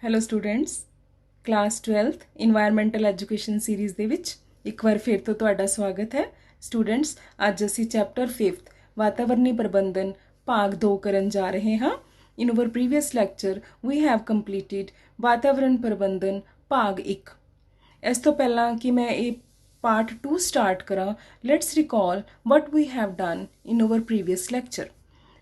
Hello students, class 12th environmental education series ਦੇ ਵਿੱਚ ਇੱਕ ਵਾਰ ਫਿਰ ਤੋਂ ਤੁਹਾਡਾ ਸਵਾਗਤ ਹੈ। ਸਟੂਡੈਂਟਸ, ਅੱਜ ਅਸੀਂ ਚੈਪਟਰ 5th ਵਾਤਾਵਰਣੀ ਪ੍ਰਬੰਧਨ ਭਾਗ 2 ਕਰਨ ਜਾ ਰਹੇ ਹਾਂ। In our previous lecture we have completed ਵਾਤਾਵਰਣ ਪ੍ਰਬੰਧਨ ਭਾਗ 1। ਇਸ ਤੋਂ ਪਹਿਲਾਂ ਕਿ ਮੈਂ ਇਹ ਪਾਰਟ 2 ਸਟਾਰਟ ਕਰਾਂ, let's recall what we have done in our previous lecture.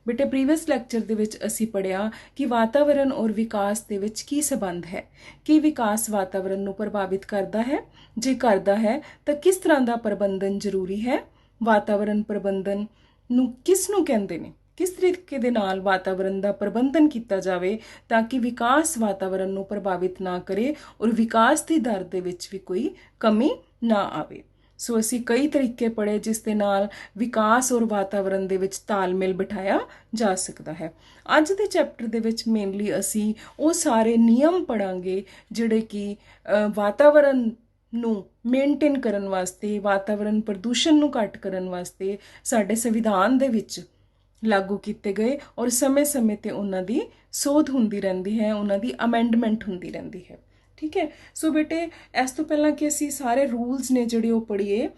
ਬੇਟੇ, ਪ੍ਰੀਵੀਅਸ ਲੈਕਚਰ ਦੇ ਵਿੱਚ ਅਸੀਂ ਪੜ੍ਹਿਆ ਕਿ ਵਾਤਾਵਰਣ ਔਰ ਵਿਕਾਸ ਦੇ ਵਿੱਚ ਕੀ ਸੰਬੰਧ ਹੈ, ਕੀ ਵਿਕਾਸ ਵਾਤਾਵਰਣ ਨੂੰ ਪ੍ਰਭਾਵਿਤ ਕਰਦਾ ਹੈ, ਜੇ ਕਰਦਾ ਹੈ ਤਾਂ ਕਿਸ ਤਰ੍ਹਾਂ ਦਾ ਪ੍ਰਬੰਧਨ ਜ਼ਰੂਰੀ ਹੈ, ਵਾਤਾਵਰਣ ਪ੍ਰਬੰਧਨ ਨੂੰ ਕਿਸ ਨੂੰ ਕਹਿੰਦੇ ਨੇ, ਕਿਸ ਤਰੀਕੇ ਦੇ ਨਾਲ ਵਾਤਾਵਰਣ ਦਾ ਪ੍ਰਬੰਧਨ ਕੀਤਾ ਜਾਵੇ ਤਾਂ ਕਿ ਵਿਕਾਸ ਵਾਤਾਵਰਣ ਨੂੰ ਪ੍ਰਭਾਵਿਤ ਨਾ ਕਰੇ ਔਰ ਵਿਕਾਸ ਦੀ ਦਰ ਦੇ ਵਿੱਚ ਵੀ ਕੋਈ ਕਮੀ ਨਾ ਆਵੇ। ਸੋ ਅਸੀਂ ਕਈ ਤਰੀਕੇ ਪੜ੍ਹੇ ਜਿਸ ਦੇ ਨਾਲ ਵਿਕਾਸ ਔਰ ਵਾਤਾਵਰਣ ਦੇ ਵਿੱਚ ਤਾਲਮੇਲ ਬਿਠਾਇਆ ਜਾ ਸਕਦਾ ਹੈ। ਅੱਜ ਦੇ ਚੈਪਟਰ ਦੇ ਵਿੱਚ ਮੇਨਲੀ ਅਸੀਂ ਉਹ ਸਾਰੇ ਨਿਯਮ ਪੜ੍ਹਾਂਗੇ ਜਿਹੜੇ ਕਿ ਵਾਤਾਵਰਣ ਨੂੰ ਮੇਨਟੇਨ ਕਰਨ ਵਾਸਤੇ, ਵਾਤਾਵਰਣ ਪ੍ਰਦੂਸ਼ਣ ਨੂੰ ਘੱਟ ਕਰਨ ਵਾਸਤੇ ਸਾਡੇ ਸੰਵਿਧਾਨ ਦੇ ਵਿੱਚ ਲਾਗੂ ਕੀਤੇ ਗਏ ਔਰ ਸਮੇਂ-ਸਮੇਂ 'ਤੇ ਉਹਨਾਂ ਦੀ ਸੋਧ ਹੁੰਦੀ ਰਹਿੰਦੀ ਹੈ, ਉਹਨਾਂ ਦੀ ਅਮੈਂਡਮੈਂਟ ਹੁੰਦੀ ਰਹਿੰਦੀ ਹੈ। ਠੀਕ ਹੈ। ਸੋ ਬੇਟੇ, ਇਸ ਤੋਂ ਪਹਿਲਾਂ ਕਿ ਅਸੀਂ ਸਾਰੇ ਰੂਲਸ ਨੇ ਜਿਹੜੇ ਉਹ ਪੜ੍ਹੀਏ,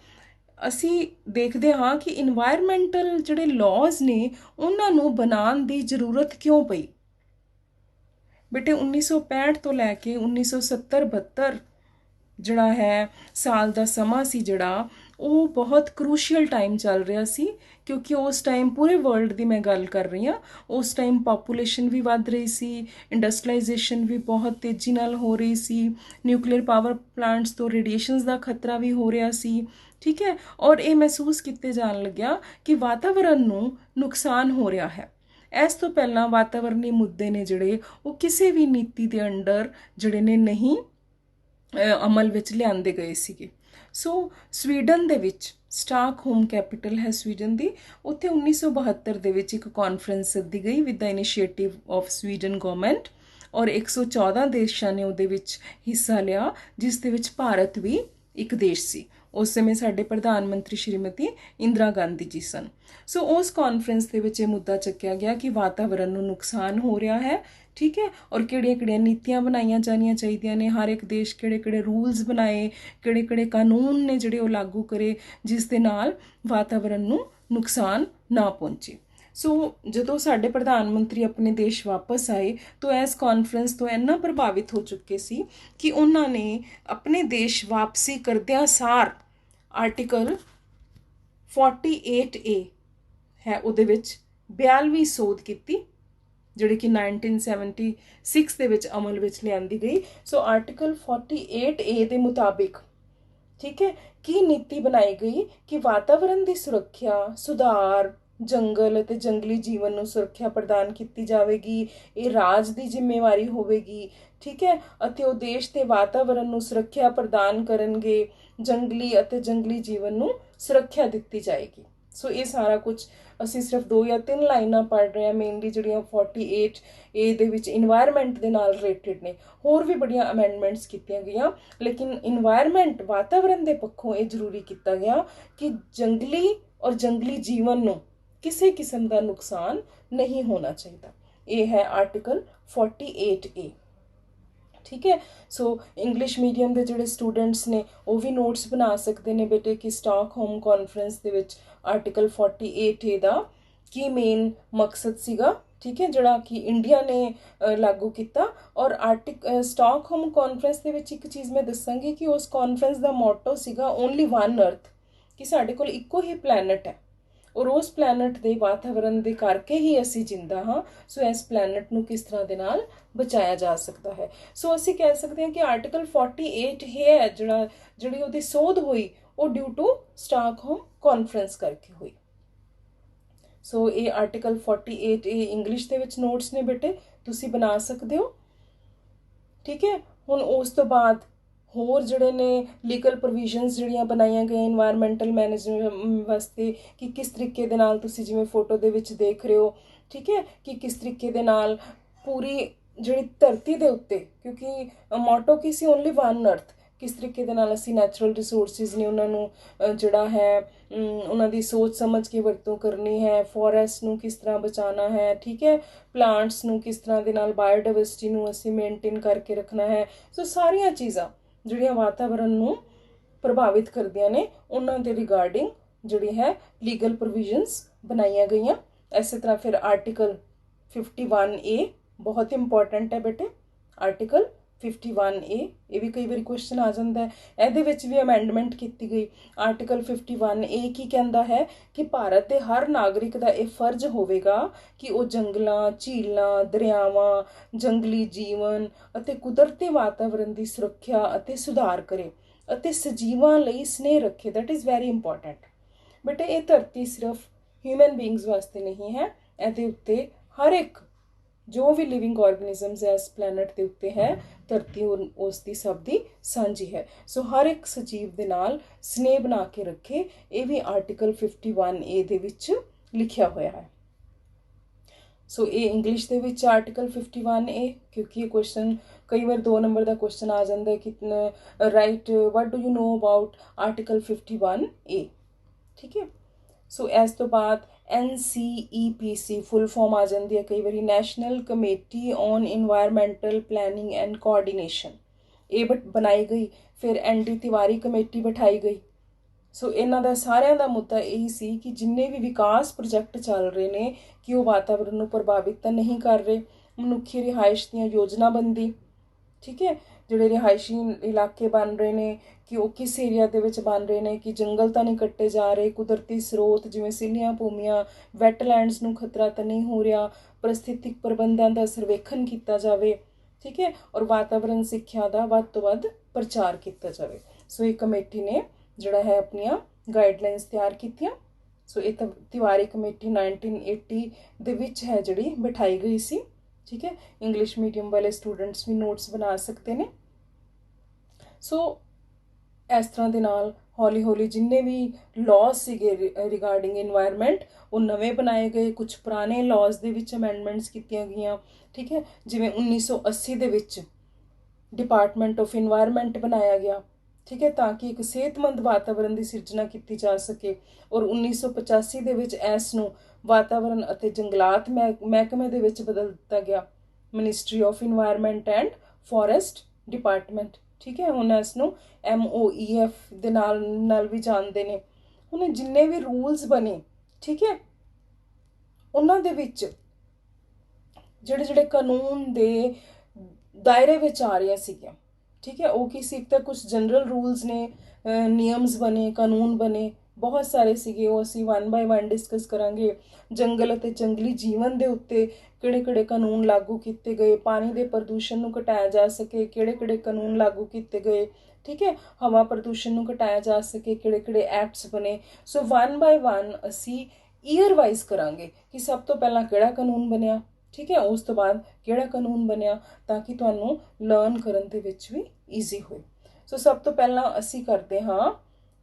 ਅਸੀਂ ਦੇਖਦੇ ਹਾਂ ਕਿ ਇਨਵਾਇਰਮੈਂਟਲ ਜਿਹੜੇ ਲਾਜ਼ ਨੇ ਉਹਨਾਂ ਨੂੰ ਬਣਾਉਣ ਦੀ ਜ਼ਰੂਰਤ ਕਿਉਂ ਪਈ। ਬੇਟੇ, 1965 ਤੋਂ ਲੈ ਕੇ 1970-72 ਜਿਹੜਾ ਹੈ ਸਾਲ ਦਾ ਸਮਾਂ ਸੀ, ਜਿਹੜਾ ਉਹ ਬਹੁਤ ਕਰੂਸ਼ੀਅਲ ਟਾਈਮ ਚੱਲ ਰਿਹਾ ਸੀ, ਕਿਉਂਕਿ ਉਸ ਟਾਈਮ ਪੂਰੇ ਵਰਲਡ ਦੀ ਮੈਂ ਗੱਲ ਕਰ ਰਹੀ ਹਾਂ। ਉਸ ਟਾਈਮ ਪਾਪੂਲੇਸ਼ਨ ਵੀ ਵੱਧ ਰਹੀ ਸੀ, ਇੰਡਸਟਰੀਲਾਈਜੇਸ਼ਨ ਵੀ ਬਹੁਤ ਤੇਜ਼ੀ ਨਾਲ ਹੋ ਰਹੀ ਸੀ, ਨਿਊਕਲੀਅਰ ਪਾਵਰ ਪਲਾਂਟਸ ਤੋਂ ਰੇਡੀਏਸ਼ਨਸ ਦਾ ਖਤਰਾ ਵੀ ਹੋ ਰਿਹਾ ਸੀ। ਠੀਕ ਹੈ। ਔਰ ਇਹ ਮਹਿਸੂਸ ਕੀਤੇ ਜਾਣ ਲੱਗਿਆ ਕਿ ਵਾਤਾਵਰਣ ਨੂੰ ਨੁਕਸਾਨ ਹੋ ਰਿਹਾ ਹੈ। ਇਸ ਤੋਂ ਪਹਿਲਾਂ ਵਾਤਾਵਰਣੀ ਮੁੱਦੇ ਨੇ ਜਿਹੜੇ ਉਹ ਕਿਸੇ ਵੀ ਨੀਤੀ ਦੇ ਅੰਡਰ ਜਿਹੜੇ ਨੇ ਨਹੀਂ ਅਮਲ ਵਿੱਚ ਲਿਆਂਦੇ ਗਏ ਸੀਗੇ। ਸੋ ਸਵੀਡਨ ਦੇ ਵਿੱਚ, ਸਟਾਕਹੋਮ ਕੈਪੀਟਲ ਹੈ ਸਵੀਡਨ ਦੀ, ਉੱਥੇ 1972 ਦੇ ਵਿੱਚ ਇੱਕ ਕਾਨਫਰੰਸ ਸੱਦੀ ਗਈ with the initiative of Sweden government ਔਰ 114 ਦੇਸ਼ਾਂ ਨੇ ਉਹਦੇ ਵਿੱਚ ਹਿੱਸਾ ਲਿਆ, ਜਿਸ ਦੇ ਵਿੱਚ ਭਾਰਤ ਵੀ ਇੱਕ ਦੇਸ਼ ਸੀ। ਉਸ ਸਮੇਂ ਸਾਡੇ ਪ੍ਰਧਾਨ ਮੰਤਰੀ ਸ਼੍ਰੀਮਤੀ ਇੰਦਰਾ ਗਾਂਧੀ ਜੀ ਸਨ। ਸੋ ਉਸ ਕਾਨਫਰੰਸ ਦੇ ਵਿੱਚ ਇਹ ਮੁੱਦਾ ਚੱਕਿਆ ਗਿਆ ਕਿ ਵਾਤਾਵਰਣ ਨੂੰ ਨੁਕਸਾਨ ਹੋ ਰਿਹਾ ਹੈ। ਠੀਕ ਹੈ। ਔਰ ਕਿਹੜੀਆਂ-ਕਿਹੜੀਆਂ ਨੀਤੀਆਂ ਬਣਾਈਆਂ ਜਾਣੀਆਂ ਚਾਹੀਦੀਆਂ ਨੇ, ਹਰ ਇੱਕ ਦੇਸ਼ ਕਿਹੜੇ-ਕਿਹੜੇ ਰੂਲਸ ਬਣਾਏ, ਕਿਹੜੇ-ਕਿਹੜੇ ਕਾਨੂੰਨ ਨੇ ਜਿਹੜੇ ਉਹ ਲਾਗੂ ਕਰੇ ਜਿਸ ਦੇ ਨਾਲ ਵਾਤਾਵਰਣ ਨੂੰ ਨੁਕਸਾਨ ਨਾ ਪਹੁੰਚੇ। ਸੋ ਜਦੋਂ ਸਾਡੇ ਪ੍ਰਧਾਨ ਮੰਤਰੀ ਆਪਣੇ ਦੇਸ਼ ਵਾਪਸ ਆਏ ਤਾਂ ਇਸ ਕਾਨਫਰੰਸ ਤੋਂ ਇੰਨਾ ਪ੍ਰਭਾਵਿਤ ਹੋ ਚੁੱਕੇ ਸੀ ਕਿ ਉਹਨਾਂ ਨੇ ਆਪਣੇ ਦੇਸ਼ ਵਾਪਸੀ ਕਰਦਿਆਂ ਸਾਰ ਆਰਟੀਕਲ 48A ਹੈ ਉਹਦੇ ਵਿੱਚ 42ਵੀਂ ਸੋਧ ਕੀਤੀ, ਜਿਹੜੀ ਕਿ 1976 ਦੇ ਵਿੱਚ ਅਮਲ ਵਿੱਚ ਲਿਆਂਦੀ ਗਈ। ਸੋ ਆਰਟੀਕਲ 48A ਦੇ ਮੁਤਾਬਿਕ, ਠੀਕ ਹੈ, ਕੀ ਨੀਤੀ ਬਣਾਈ ਗਈ ਕਿ ਵਾਤਾਵਰਣ ਦੀ ਸੁਰੱਖਿਆ, ਸੁਧਾਰ, ਜੰਗਲ ਅਤੇ ਜੰਗਲੀ ਜੀਵਨ ਨੂੰ ਸੁਰੱਖਿਆ ਪ੍ਰਦਾਨ ਕੀਤੀ ਜਾਵੇਗੀ। ਇਹ ਰਾਜ ਦੀ ਜ਼ਿੰਮੇਵਾਰੀ ਹੋਵੇਗੀ। ਠੀਕ ਹੈ। ਅਤੇ ਉਹ ਦੇਸ਼ ਦੇ ਵਾਤਾਵਰਣ ਨੂੰ ਸੁਰੱਖਿਆ ਪ੍ਰਦਾਨ ਕਰਨਗੇ, ਜੰਗਲੀ ਅਤੇ ਜੰਗਲੀ ਜੀਵਨ ਨੂੰ ਸੁਰੱਖਿਆ ਦਿੱਤੀ ਜਾਏਗੀ। ਸੋ ਇਹ ਸਾਰਾ ਕੁਝ ਅਸੀਂ ਸਿਰਫ 2 ਜਾਂ 3 ਲਾਈਨਾਂ ਪੜ੍ਹ ਰਹੇ ਹਾਂ, ਮੇਨਲੀ ਜਿਹੜੀਆਂ 48A ਦੇ ਵਿੱਚ ਇਨਵਾਇਰਮੈਂਟ ਦੇ ਨਾਲ ਰਿਲੇਟਿਡ ਨੇ। ਹੋਰ ਵੀ ਬੜੀਆਂ ਅਮੈਂਡਮੈਂਟਸ ਕੀਤੀਆਂ ਗਈਆਂ, ਲੇਕਿਨ ਇਨਵਾਇਰਮੈਂਟ, ਵਾਤਾਵਰਣ ਦੇ ਪੱਖੋਂ ਇਹ ਜ਼ਰੂਰੀ ਕੀਤਾ ਗਿਆ ਕਿ ਜੰਗਲੀ ਔਰ ਜੰਗਲੀ ਜੀਵਨ ਨੂੰ ਕਿਸੇ ਕਿਸਮ ਦਾ ਨੁਕਸਾਨ ਨਹੀਂ ਹੋਣਾ ਚਾਹੀਦਾ। ਇਹ ਹੈ ਆਰਟੀਕਲ 48A। ਠੀਕ ਹੈ। ਸੋ ਇੰਗਲਿਸ਼ ਮੀਡੀਅਮ ਦੇ ਜਿਹੜੇ ਸਟੂਡੈਂਟਸ ਨੇ ਉਹ ਵੀ ਨੋਟਸ ਬਣਾ ਸਕਦੇ ਨੇ ਬੇਟੇ ਕਿ ਸਟਾਕਹੋਮ ਕਾਨਫਰੰਸ ਦੇ ਵਿੱਚ ਆਰਟੀਕਲ 48A ਦਾ ਕੀ ਮੇਨ ਮਕਸਦ ਸੀਗਾ। ਠੀਕ ਹੈ, ਜਿਹੜਾ ਕਿ ਇੰਡੀਆ ਨੇ ਲਾਗੂ ਕੀਤਾ। ਔਰ ਸਟਾਕਹੋਮ ਕਾਨਫਰੰਸ ਦੇ ਵਿੱਚ ਇੱਕ ਚੀਜ਼ ਮੈਂ ਦੱਸਾਂਗੀ ਕਿ ਉਸ ਕਾਨਫਰੰਸ ਦਾ ਮੋਟੋ ਸੀਗਾ ਓਨਲੀ ਵਨ ਅਰਥ, ਕਿ ਸਾਡੇ ਕੋਲ ਇੱਕੋ ਹੀ ਪਲੈਨਟ ਹੈ ਔਰ ਉਸ ਪਲੈਨਟ ਦੇ ਵਾਤਾਵਰਣ ਦੇ ਕਰਕੇ ਹੀ ਅਸੀਂ ਜਿੰਦਾ ਹਾਂ। ਸੋ ਇਸ ਪਲੈਨਟ ਨੂੰ ਕਿਸ ਤਰ੍ਹਾਂ ਦੇ ਨਾਲ ਬਚਾਇਆ ਜਾ ਸਕਦਾ ਹੈ। ਸੋ ਅਸੀਂ ਕਹਿ ਸਕਦੇ ਹਾਂ ਕਿ ਆਰਟੀਕਲ 48 ਹੈ ਜਿਹੜੀ ਉਹਦੀ ਸੋਧ ਹੋਈ ਉਹ ਡਿਊ ਟੂ ਸਟਾਕਹੋਮ ਕਾਨਫਰੰਸ ਕਰਕੇ ਹੋਈ। ਸੋ ਇਹ ਆਰਟੀਕਲ 48A ਇੰਗਲਿਸ਼ ਦੇ ਵਿੱਚ ਨੋਟਸ ਨੇ ਬੇਟੇ, ਤੁਸੀਂ ਬਣਾ ਸਕਦੇ ਹੋ। ਠੀਕ ਹੈ। ਹੁਣ ਉਸ ਤੋਂ ਬਾਅਦ ਹੋਰ ਜਿਹੜੇ ਨੇ ਲੀਗਲ ਪ੍ਰੋਵੀਜ਼ਨਸ ਜਿਹੜੀਆਂ ਬਣਾਈਆਂ ਗਈਆਂ ਇਨਵਾਇਰਮੈਂਟਲ ਮੈਨੇਜਮੈਂਟ ਵਾਸਤੇ, ਕਿ ਕਿਸ ਤਰੀਕੇ ਦੇ ਨਾਲ ਤੁਸੀਂ ਜਿਵੇਂ ਫੋਟੋ ਦੇ ਵਿੱਚ ਦੇਖ ਰਹੇ ਹੋ, ਠੀਕ ਹੈ, ਕਿ ਕਿਸ ਤਰੀਕੇ ਦੇ ਨਾਲ ਪੂਰੀ ਜਿਹੜੀ ਧਰਤੀ ਦੇ ਉੱਤੇ, ਕਿਉਂਕਿ ਮੋਟੋ ਕੀ ਸੀ ਓਨਲੀ ਵਨ ਅਰਥ, किस तरीके दे नाल असीं नैचुरल रिसोर्सिस ने उन्हां नूं जिहड़ा है उन्हां दी सोच समझ के वरतों करनी है, फॉरेस्ट नूं किस तरह बचाना है, ठीक है, प्लांट्स नूं किस तरह दे नाल बायोडाइवर्सिटी नूं असीं मेनटेन करके रखना है। सो सारियां चीज़ां जिहड़ियां वातावरण नूं प्रभावित करदियां ने उन्हां दे रिगार्डिंग जिहड़ी है लीगल प्रोविजनस बनाईयां गईयां। इस तरह फिर आर्टिकल 51A बहुत इंपॉर्टेंट है बेटे। आर्टिकल 51A ये भी कई बार क्वेश्चन आ जाता है, ਇਹਦੇ ਵਿੱਚ भी अमेंडमेंट की गई। आर्टिकल 51A की कहता है कि भारत के हर नागरिक का यह फर्ज होवेगा कि वो जंगलों, झीलों, दरियावां, जंगली जीवन ਅਤੇ कुदरती वातावरण की सुरक्षा ਅਤੇ सुधार करे ਅਤੇ सजीवां ਲਈ स्नेह रखे। दैट इज़ वेरी इंपॉर्टेंट बेटे। ये धरती सिर्फ ह्यूमन बींग्स वास्ते नहीं है, ਇਹਦੇ ਉੱਤੇ हर एक जो भी लिविंग ऑर्गेनिजम्स है इस प्लैनेट के उत्ते है, धरती उसकी सब दी सांझी है। सो हर एक सजीव दे नाल स्नेह बना के रखे, ये भी आर्टिकल 51A दे विच लिखिया होया है। सो ये English they which article 51A, क्योंकि ये क्वेश्चन कई बार 2 नंबर का क्वेश्चन आ जाता है कि right what do you know about article 51A, ठीक है। सो इस तो बाद NCEPC फुल फॉर्म आ जाती है कई बार, national committee on environmental planning and coordination, ये बनाई गई। फिर ND तिवारी कमेटी बिठाई गई। सो इन्हां दा सारियां दा मुद्दा यही सी कि जिन्ने भी विकास प्रोजैक्ट चल रहे ने कि वो वातावरण नूं प्रभावित तो नहीं कर रहे। मनुखी रिहाइश दियां योजना बनदी, ठीक है, ਜਿਹੜੇ ਰਿਹਾਇਸ਼ੀ ਇਲਾਕੇ ਬਣ ਰਹੇ ਨੇ ਕਿ ਉਹ ਕਿਸ ਏਰੀਆ ਦੇ ਵਿੱਚ ਬਣ ਰਹੇ ਨੇ, ਕਿ ਜੰਗਲ ਤਾਂ ਨਹੀਂ ਕੱਟੇ ਜਾ ਰਹੇ, ਕੁਦਰਤੀ ਸਰੋਤ ਜਿਵੇਂ ਸਿੱਲੀਆਂ ਭੂਮੀਆਂ, ਵੈਟਲੈਂਡਸ ਨੂੰ ਖਤਰਾ ਤਾਂ ਨਹੀਂ ਹੋ ਰਿਹਾ, ਪਰਿਸਥਿਤਿਕ ਪ੍ਰਬੰਧਾਂ ਦਾ ਸਰਵੇਖਣ ਕੀਤਾ ਜਾਵੇ, ਠੀਕ ਹੈ, ਔਰ ਵਾਤਾਵਰਨ ਸਿੱਖਿਆ ਦਾ ਵੱਧ ਤੋਂ ਵੱਧ ਪ੍ਰਚਾਰ ਕੀਤਾ ਜਾਵੇ। ਸੋ ਇਹ ਕਮੇਟੀ ਨੇ ਜਿਹੜਾ ਹੈ ਆਪਣੀਆਂ ਗਾਈਡਲਾਈਨਸ ਤਿਆਰ ਕੀਤੀਆਂ। ਸੋ ਇਹ ਤਿਵਾਰੀ ਕਮੇਟੀ 1980 ਦੇ ਵਿੱਚ ਹੈ ਜਿਹੜੀ ਬਿਠਾਈ ਗਈ ਸੀ, ठीक है। इंग्लिश मीडियम वाले स्टूडेंट्स भी नोट्स बना सकते हैं। सो इस तरह के नाल हौली हौली जिन्ने भी लॉज सीगे रिगार्डिंग इन्वायरमेंट वो नवे बनाए गए, कुछ पुराने लॉज दे विच अमेंडमेंट्स कीतियां गईयां, ठीक है। जिवें 1980 दे विच डिपार्टमेंट ऑफ इन्वायरमेंट बनाया गया, ठीक है, ताकि एक सेहतमंद वातावरण की सिरजना की जा सके। और 1985 दे विच इस नूं वातावरण ਅਤੇ जंगलात महकमे ਦੇ ਵਿੱਚ बदल दिता गया, ministry of environment and forest department, ठीक है। ਹੁਣ ਇਸ ਨੂੰ MOEF ਦੇ ਨਾਲ ਵੀ ਜਾਣਦੇ ਨੇ। ਹੁਣ ਜਿੰਨੇ ਵੀ रूल्स बने, ठीक है, ਉਹਨਾਂ ਦੇ ਵਿੱਚ ਜਿਹੜੇ ਜਿਹੜੇ ਕਾਨੂੰਨ ਦੇ दायरे ਵਿੱਚ आ रहे ਸੀਗੇ, ठीक है, वो की सी तो कुछ जनरल रूल्स ने, नियम्स बने, कानून बने, बहुत सारे सीगे, वो असी 1 बाय 1 डिस्कस करांगे। जंगल ਅਤੇ जंगली जीवन ਦੇ ਉੱਤੇ ਕਿਹੜੇ-ਕਿਹੜੇ ਕਾਨੂੰਨ लागू ਕੀਤੇ ਗਏ, पानी ਦੇ प्रदूषण ਨੂੰ ਘਟਾਇਆ ਜਾ ਸਕੇ ਕਿਹੜੇ-ਕਿਹੜੇ ਕਾਨੂੰਨ लागू ਕੀਤੇ ਗਏ, ठीक है, हवा प्रदूषण ਨੂੰ ਘਟਾਇਆ ਜਾ ਸਕੇ ਕਿਹੜੇ-ਕਿਹੜੇ ਐਕਟਸ ਬਣੇ। सो 1 बाय 1 ਅਸੀਂ ईयर वाइज करांगे कि सब तो पहला ਕਿਹੜਾ ਕਾਨੂੰਨ ਬਣਿਆ, ठीक है, उस तो बाद ਕਿਹੜਾ ਕਾਨੂੰਨ ਬਣਿਆ, ताकि ਤੁਹਾਨੂੰ लर्न ਕਰਨ ਦੇ ਵਿੱਚ ਵੀ ईजी ਹੋਏ। सो सब तो पहला ਅਸੀਂ ਕਰਦੇ ਹਾਂ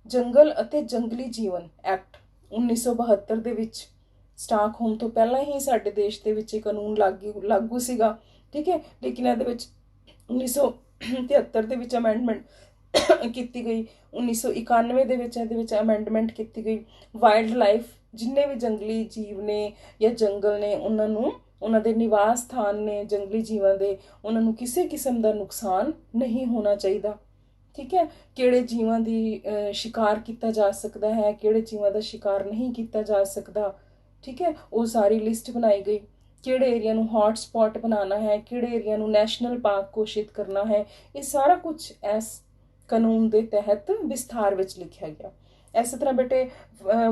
जंगल ਅਤੇ जंगली जीवन एक्ट 1972 ਦੇ ਵਿੱਚ। ਸਟਾਕਹੋਮ ਤੋਂ ਪਹਿਲਾਂ ਹੀ ਸਾਡੇ ਦੇਸ਼ ਦੇ ਵਿੱਚ ਇਹ ਕਾਨੂੰਨ ਲਾਗੂ ਸੀਗਾ, ਠੀਕ ਹੈ, ਲੇਕਿਨ ਇਹਦੇ ਵਿੱਚ 1973 ਦੇ ਵਿੱਚ ਅਮੈਂਡਮੈਂਟ ਕੀਤੀ ਗਈ। 1991 ਦੇ ਵਿੱਚ ਇਹਦੇ ਵਿੱਚ ਅਮੈਂਡਮੈਂਟ ਕੀਤੀ ਗਈ। ਵਾਈਲਡ ਲਾਈਫ ਜਿੰਨੇ ਵੀ ਜੰਗਲੀ ਜੀਵ ਨੇ ਜਾਂ ਜੰਗਲ ਨੇ ਉਹਨਾਂ ਨੂੰ, ਉਹਨਾਂ ਦੇ ਨਿਵਾਸ ਸਥਾਨ ਨੇ ਜੰਗਲੀ ਜੀਵਾਂ ਦੇ, ਉਹਨਾਂ ਨੂੰ ਕਿਸੇ ਕਿਸਮ ਦਾ ਨੁਕਸਾਨ ਨਹੀਂ ਹੋਣਾ ਚਾਹੀਦਾ, ठीक है। ਕਿਹੜੇ ਜੀਵਾਂ ਦੀ शिकार किया जा सकता है, ਕਿਹੜੇ ਜੀਵਾਂ ਦਾ शिकार नहीं किया जा सकता, ठीक है, वो सारी लिस्ट बनाई गई। ਕਿਹੜੇ ਏਰੀਆ ਨੂੰ हॉट स्पॉट बनाना है, ਕਿਹੜੇ ਏਰੀਆ ਨੂੰ नैशनल पार्क घोषित करना है, ये सारा कुछ इस कानून के तहत विस्तार विच लिखा गया। इस तरह बेटे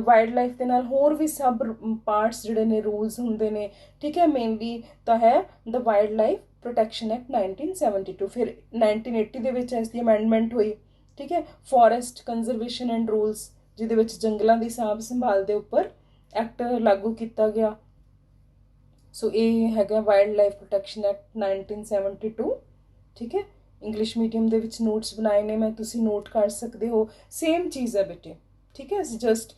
वाइल्ड लाइफ के नाल होर भी सब पार्ट्स जिहड़े ने रूल्स हुंदे ने, ठीक है। मेनली तो है the wild life protection act 1972। फिर 1980 ਦੇ ਵਿੱਚ ਇਸ ਦੀ ਅਮੈਂਡਮੈਂਟ ਹੋਈ, ठीक है। फॉरेस्ट कंजरवेशन एंड रूल्स ਜਿਹਦੇ ਵਿੱਚ ਜੰਗਲਾਂ ਦੀ ਸਾਂਭ ਸੰਭਾਲ ਦੇ ਉੱਪਰ एक्ट लागू किया गया। सो ये हैगा वाइल्ड लाइफ प्रोटैक्शन एक्ट 1972, ठीक है। इंग्लिश मीडियम ਦੇ ਵਿੱਚ नोट्स बनाए ने मैं, तुसी नोट कर सकते हो। सेम चीज़ है बेटे, ठीक है, जस्ट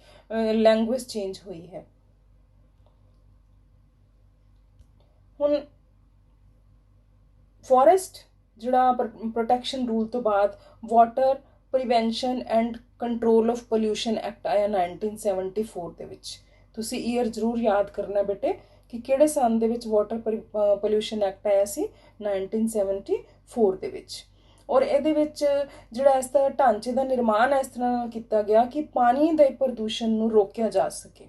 लैंग्वेज चेंज हुई है। हुण फॉरेस्ट ਜਿਹੜਾ ਪ੍ਰੋਟੈਕਸ਼ਨ ਰੂਲ ਤੋਂ ਬਾਅਦ water prevention and control of pollution act ਆਇਆ 1974 ਦੇ ਵਿੱਚ। ਤੁਸੀਂ ਈਅਰ ਜ਼ਰੂਰ ਯਾਦ ਕਰਨਾ ਬੇਟੇ ਕਿ ਕਿਹੜੇ ਸਾਲ ਦੇ ਵਿੱਚ ਵਾਟਰ ਪੋਲਿਊਸ਼ਨ ਐਕਟ ਆਇਆ ਸੀ, 1974 ਦੇ ਵਿੱਚ। ਔਰ ਇਹਦੇ ਵਿੱਚ ਜਿਹੜਾ ਇਸ ਤਰ੍ਹਾਂ ਢਾਂਚੇ ਦਾ ਨਿਰਮਾਣ ਇਸ ਤਰ੍ਹਾਂ ਕੀਤਾ ਗਿਆ ਕਿ ਪਾਣੀ ਦੇ ਪ੍ਰਦੂਸ਼ਣ ਨੂੰ ਰੋਕਿਆ ਜਾ ਸਕੇ।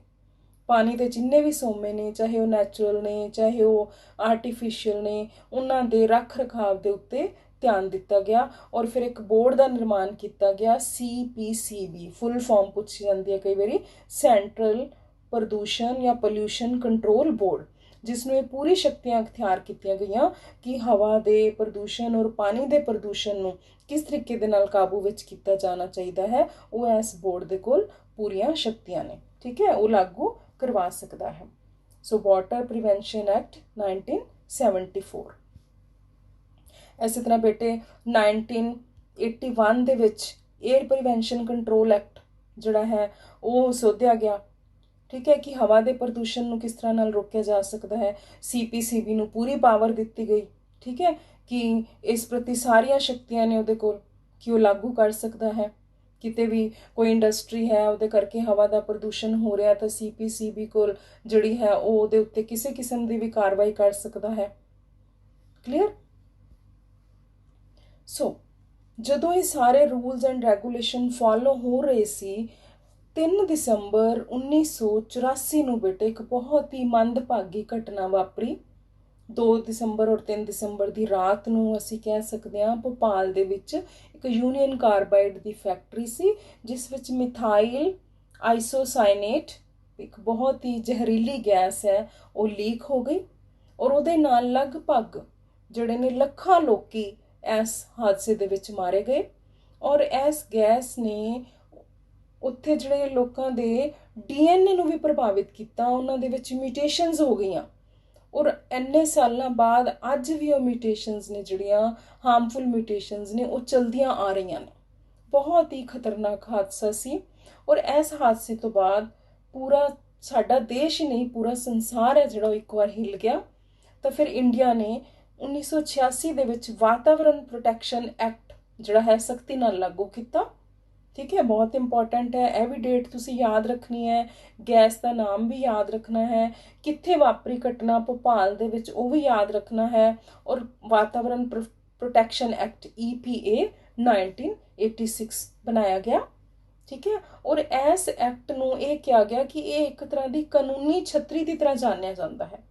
ਪਾਣੀ ਦੇ ਜਿੰਨੇ ਵੀ ਸੋਮੇ ਨੇ, ਚਾਹੇ ਉਹ ਨੈਚੁਰਲ ਨੇ ਚਾਹੇ ਉਹ ਆਰਟੀਫਿਸ਼ੀਅਲ ਨੇ, ਉਹਨਾਂ ਦੇ ਰੱਖ ਰਖਾਵ ਦੇ ਉੱਤੇ ਧਿਆਨ ਦਿੱਤਾ ਗਿਆ। ਔਰ ਫਿਰ ਇੱਕ ਬੋਰਡ ਦਾ ਨਿਰਮਾਣ ਕੀਤਾ ਗਿਆ, CPCB, ਫੁੱਲ ਫਾਰਮ ਪੁੱਛੀ ਜਾਂਦੀ ਹੈ ਕਈ ਵਾਰੀ, ਸੈਂਟਰਲ ਪ੍ਰਦੂਸ਼ਣ ਜਾਂ ਪੋਲਿਊਸ਼ਨ ਕੰਟਰੋਲ ਬੋਰਡ, ਜਿਸ ਨੂੰ ਇਹ ਪੂਰੀ ਸ਼ਕਤੀਆਂ ਅਖਤਿਆਰ ਕੀਤੀਆਂ ਗਈਆਂ ਕਿ ਹਵਾ ਦੇ ਪ੍ਰਦੂਸ਼ਣ ਔਰ ਪਾਣੀ ਦੇ ਪ੍ਰਦੂਸ਼ਣ ਨੂੰ ਕਿਸ ਤਰੀਕੇ ਦੇ ਨਾਲ ਕਾਬੂ ਵਿੱਚ ਕੀਤਾ ਜਾਣਾ ਚਾਹੀਦਾ ਹੈ। ਉਹ ਇਸ ਬੋਰਡ ਦੇ ਕੋਲ ਪੂਰੀਆਂ ਸ਼ਕਤੀਆਂ ਨੇ, ਠੀਕ ਹੈ, ਉਹ ਲਾਗੂ ਕਰਵਾ ਸਕਦਾ ਹੈ। So water prevention act 1974। ਇਸੇ ਤਰ੍ਹਾਂ ਬੇਟੇ 1981 ਦੇ ਵਿੱਚ 에ਅਰ ਪ੍ਰੀਵੈਂਸ਼ਨ ਕੰਟਰੋਲ ਐਕਟ ਜਿਹੜਾ ਹੈ ਉਹ ਸੋਧਿਆ ਗਿਆ, ਠੀਕ ਹੈ, ਕਿ ਹਵਾ ਦੇ ਪ੍ਰਦੂਸ਼ਣ ਨੂੰ ਕਿਸ ਤਰ੍ਹਾਂ ਨਾਲ ਰੋਕਿਆ ਜਾ ਸਕਦਾ ਹੈ। CPCB ਨੂੰ ਪੂਰੀ ਪਾਵਰ ਦਿੱਤੀ ਗਈ, ਠੀਕ ਹੈ, ਕਿ ਇਸ ਪ੍ਰਤੀ ਸਾਰੀਆਂ ਸ਼ਕਤੀਆਂ ਨੇ ਉਹਦੇ ਕੋਲ ਕਿ ਉਹ ਲਾਗੂ ਕਰ ਸਕਦਾ ਹੈ। ਕਿਤੇ ਵੀ ਕੋਈ ਇੰਡਸਟਰੀ ਹੈ ਉਹਦੇ ਕਰਕੇ ਹਵਾ ਦਾ ਪ੍ਰਦੂਸ਼ਣ ਹੋ ਰਿਹਾ ਤਾਂ CPCB ਕੋਲ ਜਿਹੜੀ ਹੈ ਉਹ ਉਹਦੇ ਉੱਤੇ ਕਿਸੇ ਕਿਸਮ ਦੀ ਵੀ ਕਾਰਵਾਈ ਕਰ ਸਕਦਾ ਹੈ। ਕਲੀਅਰ? ਸੋ ਜਦੋਂ ਇਹ ਸਾਰੇ ਰੂਲਸ ਐਂਡ ਰੈਗੂਲੇਸ਼ਨ ਫੋਲੋ ਹੋ ਰਹੇ ਸੀ, 3 ਦਸੰਬਰ 1984 ਨੂੰ ਬੇਟੇ ਇੱਕ ਬਹੁਤ ਹੀ ਮੰਦਭਾਗੀ ਘਟਨਾ ਵਾਪਰੀ। 2 ਦਸੰਬਰ ਔਰ 3 ਦਸੰਬਰ ਦੀ ਰਾਤ ਨੂੰ ਅਸੀਂ ਕਹਿ ਸਕਦੇ ਹਾਂ ਭੋਪਾਲ ਦੇ ਵਿੱਚ ਇੱਕ ਯੂਨੀਅਨ ਕਾਰਬਾਈਡ ਦੀ ਫੈਕਟਰੀ ਸੀ, ਜਿਸ ਵਿੱਚ ਮਿਥਾਈਲ ਆਈਸੋਸਾਇਨੇਟ, ਇੱਕ ਬਹੁਤ ਹੀ ਜ਼ਹਿਰੀਲੀ ਗੈਸ ਹੈ, ਉਹ ਲੀਕ ਹੋ ਗਈ। ਔਰ ਉਹਦੇ ਨਾਲ ਲਗਭਗ ਜਿਹੜੇ ਨੇ ਲੱਖਾਂ ਲੋਕੀ ਇਸ ਹਾਦਸੇ ਦੇ ਵਿੱਚ ਮਾਰੇ ਗਏ। ਔਰ ਇਸ ਗੈਸ ਨੇ ਉੱਥੇ ਜਿਹੜੇ ਲੋਕਾਂ ਦੇ DNA ਨੂੰ ਵੀ ਪ੍ਰਭਾਵਿਤ ਕੀਤਾ, ਉਹਨਾਂ ਦੇ ਵਿੱਚ ਮਿਊਟੇਸ਼ਨਸ ਹੋ ਗਈਆਂ। ਔਰ ਇੰਨੇ ਸਾਲਾਂ ਬਾਅਦ ਅੱਜ ਵੀ ਉਹ ਮਿਊਟੇਸ਼ਨਸ ਨੇ ਜਿਹੜੀਆਂ ਹਾਰਮਫੁਲ ਮਿਊਟੇਸ਼ਨਸ ਨੇ ਉਹ ਚਲਦੀਆਂ ਆ ਰਹੀਆਂ ਨੇ। ਬਹੁਤ ਹੀ ਖਤਰਨਾਕ ਹਾਦਸਾ ਸੀ। ਔਰ ਇਸ ਹਾਦਸੇ ਤੋਂ ਬਾਅਦ ਪੂਰਾ ਸਾਡਾ ਦੇਸ਼ ਹੀ ਨਹੀਂ, ਪੂਰਾ ਸੰਸਾਰ ਹੈ ਜਿਹੜਾ ਉਹ ਇੱਕ ਵਾਰ ਹਿੱਲ ਗਿਆ। ਤਾਂ ਫਿਰ ਇੰਡੀਆ ਨੇ 1986 ਦੇ ਵਿੱਚ ਵਾਤਾਵਰਨ ਪ੍ਰੋਟੈਕਸ਼ਨ ਐਕਟ ਜਿਹੜਾ ਹੈ ਸਖਤੀ ਨਾਲ ਲਾਗੂ ਕੀਤਾ, ਠੀਕ ਹੈ, ਬਹੁਤ ਇੰਪੋਰਟੈਂਟ ਹੈ। ਇਹ ਵੀ ਡੇਟ ਤੁਸੀਂ ਯਾਦ ਰੱਖਣੀ ਹੈ, ਗੈਸ ਦਾ ਨਾਮ ਵੀ ਯਾਦ ਰੱਖਣਾ ਹੈ, ਕਿੱਥੇ ਵਾਪਰੀ ਘਟਨਾ ਭੋਪਾਲ ਦੇ ਵਿੱਚ ਉਹ ਵੀ ਯਾਦ ਰੱਖਣਾ ਹੈ। ਔਰ ਵਾਤਾਵਰਨ ਪ੍ਰੋਟੈਕਸ਼ਨ ਐਕਟ EPA 1986 ਬਣਾਇਆ ਗਿਆ, ਠੀਕ ਹੈ। ਔਰ ਇਸ ਐਕਟ ਨੂੰ ਇਹ ਕਿਹਾ ਗਿਆ ਕਿ ਇਹ ਇੱਕ ਤਰ੍ਹਾਂ ਦੀ ਕਾਨੂੰਨੀ ਛਤਰੀ ਦੀ ਤਰ੍ਹਾਂ ਜਾਣਿਆ ਜਾਂਦਾ ਹੈ।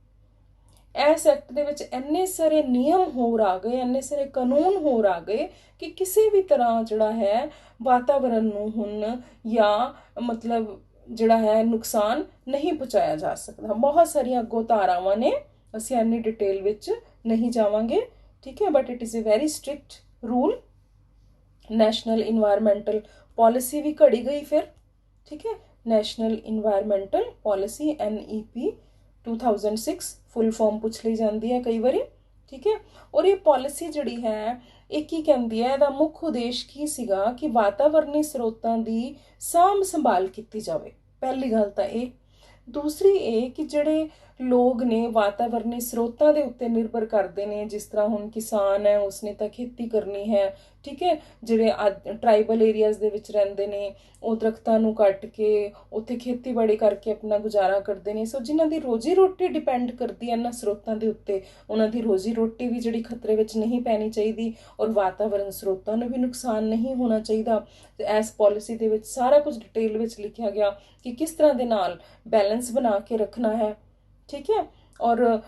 ਇਸ ਐਕਟ ਦੇ ਵਿੱਚ ਇੰਨੇ ਸਾਰੇ ਨਿਯਮ ਹੋਰ ਆ ਗਏ, ਇੰਨੇ ਸਾਰੇ ਕਾਨੂੰਨ ਹੋਰ ਆ ਗਏ ਕਿ ਕਿਸੇ ਵੀ ਤਰ੍ਹਾਂ ਜਿਹੜਾ ਹੈ ਵਾਤਾਵਰਨ ਨੂੰ ਹੁਣ ਜਾਂ ਮਤਲਬ ਜਿਹੜਾ ਹੈ ਨੁਕਸਾਨ ਨਹੀਂ ਪਹੁੰਚਾਇਆ ਜਾ ਸਕਦਾ। ਬਹੁਤ ਸਾਰੀਆਂ ਅੱਗੋਂ ਧਾਰਾਵਾਂ ਨੇ, ਅਸੀਂ ਇੰਨੀ ਡਿਟੇਲ ਵਿੱਚ ਨਹੀਂ ਜਾਵਾਂਗੇ, ਠੀਕ ਹੈ, but it is a very strict rule. National environmental policy ਵੀ ਘੜੀ ਗਈ ਫਿਰ, ਠੀਕ ਹੈ, national environmental policy NEP 2006 full form ਪੁੱਛ ਲਈ ਜਾਂਦੀ ਹੈ ਕਈ ਵਾਰੀ, ਠੀਕ ਹੈ। ਔਰ ਇਹ ਪਾਲਿਸੀ ਜਿਹੜੀ ਹੈ ਇਹ ਕੀ ਕਹਿੰਦੀ ਹੈ, ਇਹਦਾ ਮੁੱਖ ਉਦੇਸ਼ ਕੀ ਸੀਗਾ ਕਿ ਵਾਤਾਵਰਣੀ ਸਰੋਤਾਂ ਦੀ ਸਾਂਭ ਸੰਭਾਲ ਕੀਤੀ ਜਾਵੇ। ਪਹਿਲੀ ਗੱਲ ਤਾਂ ਇਹ। ਦੂਸਰੀ ਇਹ ਕਿ ਜਿਹੜੇ ਲੋਕ ਨੇ ਵਾਤਾਵਰਣੀ ਸਰੋਤਾਂ ਦੇ ਉੱਤੇ ਨਿਰਭਰ ਕਰਦੇ ਨੇ, ਜਿਸ ਤਰ੍ਹਾਂ ਹੁਣ ਕਿਸਾਨ ਹੈ ਉਸਨੇ ਤਾਂ ਖੇਤੀ ਕਰਨੀ ਹੈ, ਠੀਕ ਹੈ, ਜਿਹੜੇ ਟਰਾਈਬਲ ਏਰੀਆਜ਼ ਦੇ ਵਿੱਚ ਰਹਿੰਦੇ ਨੇ ਉਹ ਦਰਖਤਾਂ ਨੂੰ ਕੱਟ ਕੇ ਉੱਥੇ ਖੇਤੀਬਾੜੀ ਕਰਕੇ ਆਪਣਾ ਗੁਜ਼ਾਰਾ ਕਰਦੇ ਨੇ। ਸੋ ਜਿਨ੍ਹਾਂ ਦੀ ਰੋਜ਼ੀ ਰੋਟੀ ਡਿਪੈਂਡ ਕਰਦੀ ਹੈ ਇਹਨਾਂ ਸਰੋਤਾਂ ਦੇ ਉੱਤੇ, ਉਹਨਾਂ ਦੀ ਰੋਜ਼ੀ ਰੋਟੀ ਵੀ ਜਿਹੜੀ ਖਤਰੇ ਵਿੱਚ ਨਹੀਂ ਪੈਣੀ ਚਾਹੀਦੀ ਔਰ ਵਾਤਾਵਰਨ ਸਰੋਤਾਂ ਨੂੰ ਵੀ ਨੁਕਸਾਨ ਨਹੀਂ ਹੋਣਾ ਚਾਹੀਦਾ। ਇਸ ਪਾਲਿਸੀ ਦੇ ਵਿੱਚ ਸਾਰਾ ਕੁਝ ਡਿਟੇਲ ਵਿੱਚ ਲਿਖਿਆ ਗਿਆ ਕਿ ਕਿਸ ਤਰ੍ਹਾਂ ਦੇ ਨਾਲ ਬੈਲੈਂਸ ਬਣਾ ਕੇ ਰੱਖਣਾ ਹੈ, ਠੀਕ ਹੈ। ਔਰ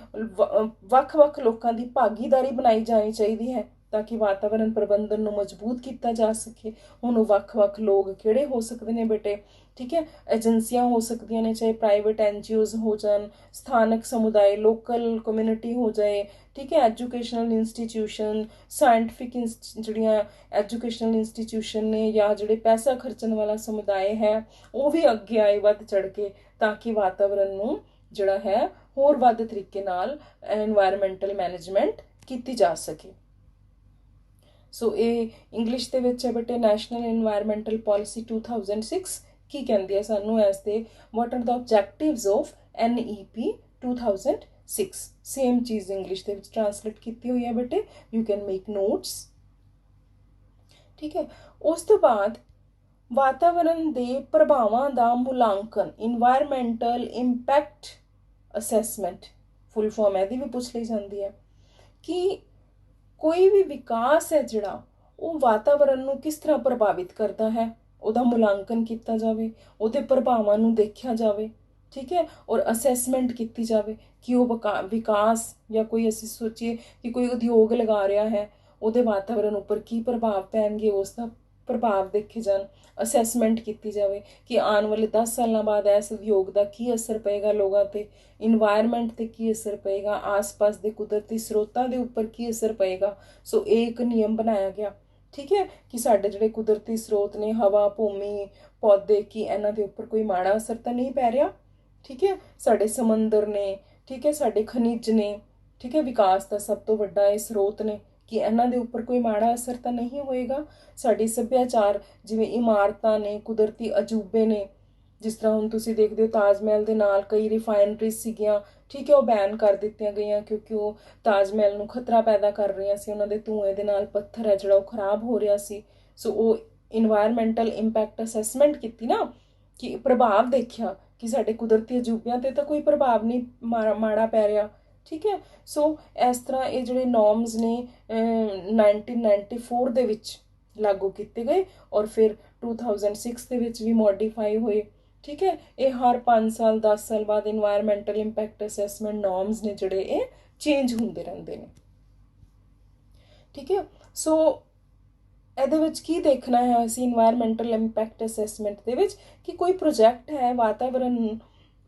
ਵੱਖ-ਵੱਖ ਲੋਕਾਂ ਦੀ ਭਾਗੀਦਾਰੀ ਬਣਾਈ ਜਾਣੀ ਚਾਹੀਦੀ ਹੈ ਤਾਂ ਕਿ ਵਾਤਾਵਰਨ ਪ੍ਰਬੰਧਨ ਨੂੰ ਮਜ਼ਬੂਤ ਕੀਤਾ ਜਾ ਸਕੇ। ਹੁਣ ਉਹ ਵੱਖ-ਵੱਖ ਲੋਕ ਕਿਹੜੇ ਹੋ ਸਕਦੇ ਨੇ ਬੇਟੇ, ਠੀਕ ਹੈ, ਏਜੰਸੀਆਂ ਹੋ ਸਕਦੀਆਂ ਨੇ, ਚਾਹੇ ਪ੍ਰਾਈਵੇਟ NGOs ਹੋ ਜਾਣ, ਸਥਾਨਕ ਸਮੁਦਾਇ ਲੋਕਲ ਕਮਿਊਨਿਟੀ ਹੋ ਜਾਏ, ਠੀਕ ਹੈ, ਐਜੂਕੇਸ਼ਨਲ ਇੰਸਟੀਟਿਊਸ਼ਨ, ਸਾਇੰਟਿਫਿਕ ਜਿਹੜੀਆਂ ਐਜੂਕੇਸ਼ਨਲ ਇੰਸਟੀਟਿਊਸ਼ਨ ਨੇ, ਜਾਂ ਜਿਹੜੇ ਪੈਸਾ ਖਰਚਣ ਵਾਲਾ ਸਮੁਦਾਇ ਹੈ ਉਹ ਵੀ ਅੱਗੇ ਆਏ ਵੱਧ ਚੜ ਕੇ, ਤਾਂ ਕਿ ਵਾਤਾਵਰਨ ਨੂੰ ਜਿਹੜਾ ਹੈ ਹੋਰ ਵੱਧ ਤਰੀਕੇ ਨਾਲ এনवायरमेंटल ਮੈਨੇਜਮੈਂਟ ਕੀਤੀ ਜਾ ਸਕੇ। ਸੋ ਇਹ ਇੰਗਲਿਸ਼ ਦੇ ਵਿੱਚ ਹੈ ਬੇਟੇ ਨੈਸ਼ਨਲ এনवायरमेंटल ਪਾਲਿਸੀ 2006 ਕੀ ਕਹਿੰਦੀ ਹੈ ਸਾਨੂੰ ਇਸ ਦੇ, what are the objectives of NEP 2006। 6 same cheese English ਦੇ ਵਿੱਚ ट्रांसलेट ਕੀਤੀ ਹੋਈ ਹੈ ਬੇਟੇ, यू कैन मेक नोट्स। ठीक है, उस तो बाद वातावरण ਦੇ ਪ੍ਰਭਾਵਾਂ ਦਾ ਮੁਲਾਂਕਨ, environmental impact assessment full form ਇਹਦੀ ਵੀ ਪੁੱਛ ਲਈ ਜਾਂਦੀ ਹੈ ਕਿ ਕੋਈ ਵੀ ਵਿਕਾਸ ਹੈ ਜਿਹੜਾ ਉਹ ਵਾਤਾਵਰਨ ਨੂੰ ਕਿਸ ਤਰ੍ਹਾਂ ਪ੍ਰਭਾਵਿਤ ਕਰਦਾ ਹੈ, ਉਹਦਾ ਮੁਲਾਂਕਨ ਕੀਤਾ ਜਾਵੇ, ਉਹਦੇ ਪ੍ਰਭਾਵਾਂ ਨੂੰ ਦੇਖਿਆ ਜਾਵੇ। ठीक है, और असैसमेंट की जाए कि वो विकास या कोई असी सोचिए कि कोई उद्योग लगा रहा है, ਉਹਦੇ ਵਾਤਾਵਰਨ ਉੱਪਰ ਕੀ ਪ੍ਰਭਾਵ ਪੈਣਗੇ, ਉਸ ਦਾ ਪ੍ਰਭਾਵ ਦੇਖੇ ਜਾਣ। ਅਸੈਸਮੈਂਟ ਕੀਤੀ ਜਾਵੇ ਕਿ ਆਉਣ ਵਾਲੇ 10 ਸਾਲਾਂ ਬਾਅਦ ਇਸ ਉਦਯੋਗ ਦਾ ਕੀ ਅਸਰ ਪਏਗਾ ਲੋਕਾਂ 'ਤੇ, ਇਨਵਾਇਰਮੈਂਟ 'ਤੇ ਕੀ ਅਸਰ ਪਏਗਾ, ਆਸ-ਪਾਸ ਦੇ ਕੁਦਰਤੀ ਸਰੋਤਾਂ ਦੇ ਉੱਪਰ ਕੀ ਅਸਰ ਪਏਗਾ। ਸੋ ਇਹ ਇੱਕ ਨਿਯਮ ਬਣਾਇਆ ਗਿਆ। ਠੀਕ ਹੈ, ਕਿ ਸਾਡੇ ਜਿਹੜੇ ਕੁਦਰਤੀ ਸਰੋਤ ਨੇ, ਹਵਾ, ਭੂਮੀ, ਪੌਦੇ, ਕੀ ਇਹਨਾਂ ਦੇ ਉੱਪਰ ਕੋਈ ਮਾੜਾ ਅਸਰ ਤਾਂ ਨਹੀਂ ਪੈ ਰਿਹਾ। ਠੀਕ ਹੈ, ਸਾਡੇ ਸਮੁੰਦਰ ਨੇ, ਠੀਕ ਹੈ, ਸਾਡੇ ਖਣਿਜ ਨੇ, ਠੀਕ ਹੈ, ਵਿਕਾਸ ਦਾ ਸਭ ਤੋਂ ਵੱਡਾ ਇਹ ਸਰੋਤ ਨੇ, ਕਿ ਇਹਨਾਂ ਦੇ ਉੱਪਰ ਕੋਈ ਮਾੜਾ ਅਸਰ ਤਾਂ ਨਹੀਂ ਹੋਏਗਾ। ਸਾਡੀ ਸੱਭਿਆਚਾਰ ਜਿਵੇਂ ਇਮਾਰਤਾਂ ਨੇ, ਕੁਦਰਤੀ ਅਜੂਬੇ ਨੇ, ਜਿਸ ਤਰ੍ਹਾਂ ਹੁਣ ਤੁਸੀਂ ਦੇਖਦੇ ਹੋ ਤਾਜ ਮਹਿਲ ਦੇ ਨਾਲ ਕਈ ਰਿਫਾਈਨਰੀਜ਼ ਸੀਗੀਆਂ, ਠੀਕ ਹੈ, ਉਹ ਬੈਨ ਕਰ ਦਿੱਤੀਆਂ ਗਈਆਂ ਕਿਉਂਕਿ ਉਹ ਤਾਜ ਮਹਿਲ ਨੂੰ ਖਤਰਾ ਪੈਦਾ ਕਰ ਰਹੀਆਂ ਸੀ। ਉਹਨਾਂ ਦੇ ਧੂਏ ਦੇ ਨਾਲ ਪੱਥਰ ਹੈ ਜਿਹੜਾ ਉਹ ਖਰਾਬ ਹੋ ਰਿਹਾ ਸੀ। ਸੋ ਉਹ ਇਨਵਾਇਰਮੈਂਟਲ ਇੰਪੈਕਟ ਅਸੈਸਮੈਂਟ ਕੀਤੀ ਨਾ, ਕਿ ਪ੍ਰਭਾਵ ਦੇਖਿਆ ਕਿ ਸਾਡੇ ਕੁਦਰਤੀ ਅਜੂਬਿਆਂ 'ਤੇ ਤਾਂ ਕੋਈ ਪ੍ਰਭਾਵ ਨਹੀਂ ਮਾੜਾ ਪੈ ਰਿਹਾ। ਠੀਕ ਹੈ, ਸੋ ਇਸ ਤਰ੍ਹਾਂ ਇਹ ਜਿਹੜੇ ਨੋਰਮਸ ਨੇ 1994 ਦੇ ਵਿੱਚ ਲਾਗੂ ਕੀਤੇ ਗਏ ਔਰ ਫਿਰ 2006 ਦੇ ਵਿੱਚ ਵੀ ਮੋਡੀਫਾਈ ਹੋਏ। ਠੀਕ ਹੈ, ਇਹ ਹਰ 5 ਸਾਲ 10 ਸਾਲ ਬਾਅਦ ਇਨਵਾਇਰਮੈਂਟਲ ਇੰਪੈਕਟ ਅਸੈਸਮੈਂਟ ਨੋਰਮਸ ਨੇ ਜਿਹੜੇ ਇਹ ਚੇਂਜ ਹੁੰਦੇ ਰਹਿੰਦੇ ਨੇ। ਠੀਕ ਹੈ, ਸੋ ਇਹਦੇ ਵਿੱਚ ਕੀ ਦੇਖਣਾ ਹੈ ਅਸੀਂ ਇਨਵਾਇਰਮੈਂਟਲ ਇੰਪੈਕਟ ਅਸੈਸਮੈਂਟ ਦੇ ਵਿੱਚ, ਕਿ ਕੋਈ ਪ੍ਰੋਜੈਕਟ ਹੈ ਵਾਤਾਵਰਨ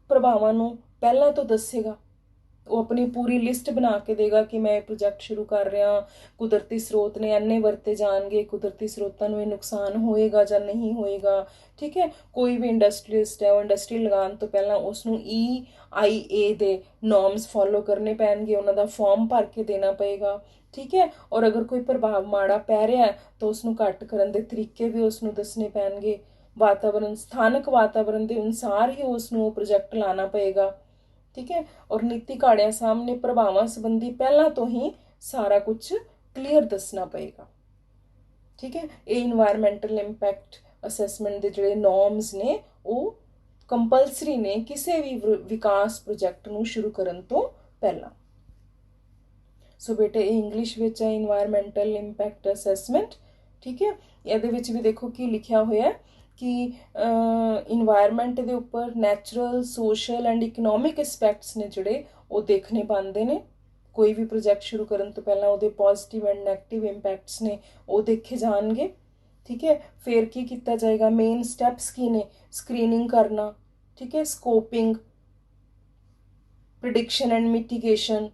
ਪ੍ਰਭਾਵਾਂ ਨੂੰ ਪਹਿਲਾਂ ਤੋਂ ਦੱਸੇਗਾ। ਉਹ ਆਪਣੀ ਪੂਰੀ ਲਿਸਟ ਬਣਾ ਕੇ ਦੇਗਾ ਕਿ ਮੈਂ ਇਹ ਪ੍ਰੋਜੈਕਟ ਸ਼ੁਰੂ ਕਰ ਰਿਹਾ, ਕੁਦਰਤੀ ਸਰੋਤ ਨੇ ਇੰਨੇ ਵਰਤੇ ਜਾਣਗੇ, ਕੁਦਰਤੀ ਸਰੋਤਾਂ ਨੂੰ ਇਹ ਨੁਕਸਾਨ ਹੋਏਗਾ ਜਾਂ ਨਹੀਂ ਹੋਏਗਾ। ਠੀਕ ਹੈ, ਕੋਈ ਵੀ ਇੰਡਸਟਰੀਲਿਸਟ ਹੈ ਉਹ ਇੰਡਸਟਰੀ ਲਗਾਉਣ ਤੋਂ ਪਹਿਲਾਂ ਉਸ ਨੂੰ EIA ਦੇ ਨੋਰਮਸ ਫੋਲੋ ਕਰਨੇ ਪੈਣਗੇ, ਉਹਨਾਂ ਦਾ ਫਾਰਮ ਭਰ ਕੇ ਦੇਣਾ ਪਏਗਾ। ਠੀਕ ਹੈ, ਔਰ ਅਗਰ ਕੋਈ ਪ੍ਰਭਾਵ ਮਾੜਾ ਪੈ ਰਿਹਾ ਤਾਂ ਉਸ ਨੂੰ ਘੱਟ ਕਰਨ ਦੇ ਤਰੀਕੇ ਵੀ ਉਸ ਨੂੰ ਦੱਸਣੇ ਪੈਣਗੇ। ਵਾਤਾਵਰਨ, ਸਥਾਨਕ ਵਾਤਾਵਰਨ ਦੇ ਅਨੁਸਾਰ ਹੀ ਉਸ ਨੂੰ ਉਹ ਪ੍ਰੋਜੈਕਟ ਲਾਣਾ ਪਏਗਾ। ਠੀਕ ਹੈ, ਔਰ ਨੀਤੀ ਘਾੜਿਆਂ ਸਾਹਮਣੇ ਪ੍ਰਭਾਵਾਂ ਸੰਬੰਧੀ ਪਹਿਲਾਂ ਤੋਂ ਹੀ ਸਾਰਾ ਕੁਝ ਕਲੀਅਰ ਦੱਸਣਾ ਪਏਗਾ। ਠੀਕ ਹੈ, ਇਹ ਇਨਵਾਇਰਮੈਂਟਲ ਇੰਪੈਕਟ ਅਸੈਸਮੈਂਟ ਦੇ ਜਿਹੜੇ ਨੋਰਮਸ ਨੇ ਉਹ ਕੰਪਲਸਰੀ ਨੇ ਕਿਸੇ ਵੀ ਵਿਕਾਸ ਪ੍ਰੋਜੈਕਟ ਨੂੰ ਸ਼ੁਰੂ ਕਰਨ ਤੋਂ ਪਹਿਲਾਂ। ਸੋ ਬੇਟੇ ਇਹ ਇੰਗਲਿਸ਼ ਵਿੱਚ ਹੈ ਇਨਵਾਇਰਮੈਂਟਲ ਇੰਪੈਕਟ ਅਸੈਸਮੈਂਟ। ਠੀਕ ਹੈ, ਇਹਦੇ ਵਿੱਚ ਵੀ ਦੇਖੋ ਕੀ ਲਿਖਿਆ ਹੋਇਆ ਕਿ ਇਨਵਾਇਰਮੈਂਟ ਦੇ ਉੱਪਰ natural, social and economic aspects ਨੇ ਜਿਹੜੇ ਉਹ ਦੇਖਣੇ ਬਣਦੇ ਨੇ। ਕੋਈ ਵੀ ਪ੍ਰੋਜੈਕਟ ਸ਼ੁਰੂ ਕਰਨ ਤੋਂ ਪਹਿਲਾਂ ਉਹਦੇ ਪੋਜ਼ਿਟਿਵ ਐਂਡ ਨੈਗੇਟਿਵ ਇੰਪੈਕਟਸ ਨੇ ਉਹ ਦੇਖੇ ਜਾਣਗੇ। ਠੀਕ ਹੈ, ਫਿਰ ਕੀ ਕੀਤਾ ਜਾਏਗਾ, ਮੇਨ ਸਟੈਪਸ ਕੀ ਨੇ, ਸਕਰੀਨਿੰਗ ਕਰਨਾ, ਠੀਕ ਹੈ, scoping, prediction and mitigation,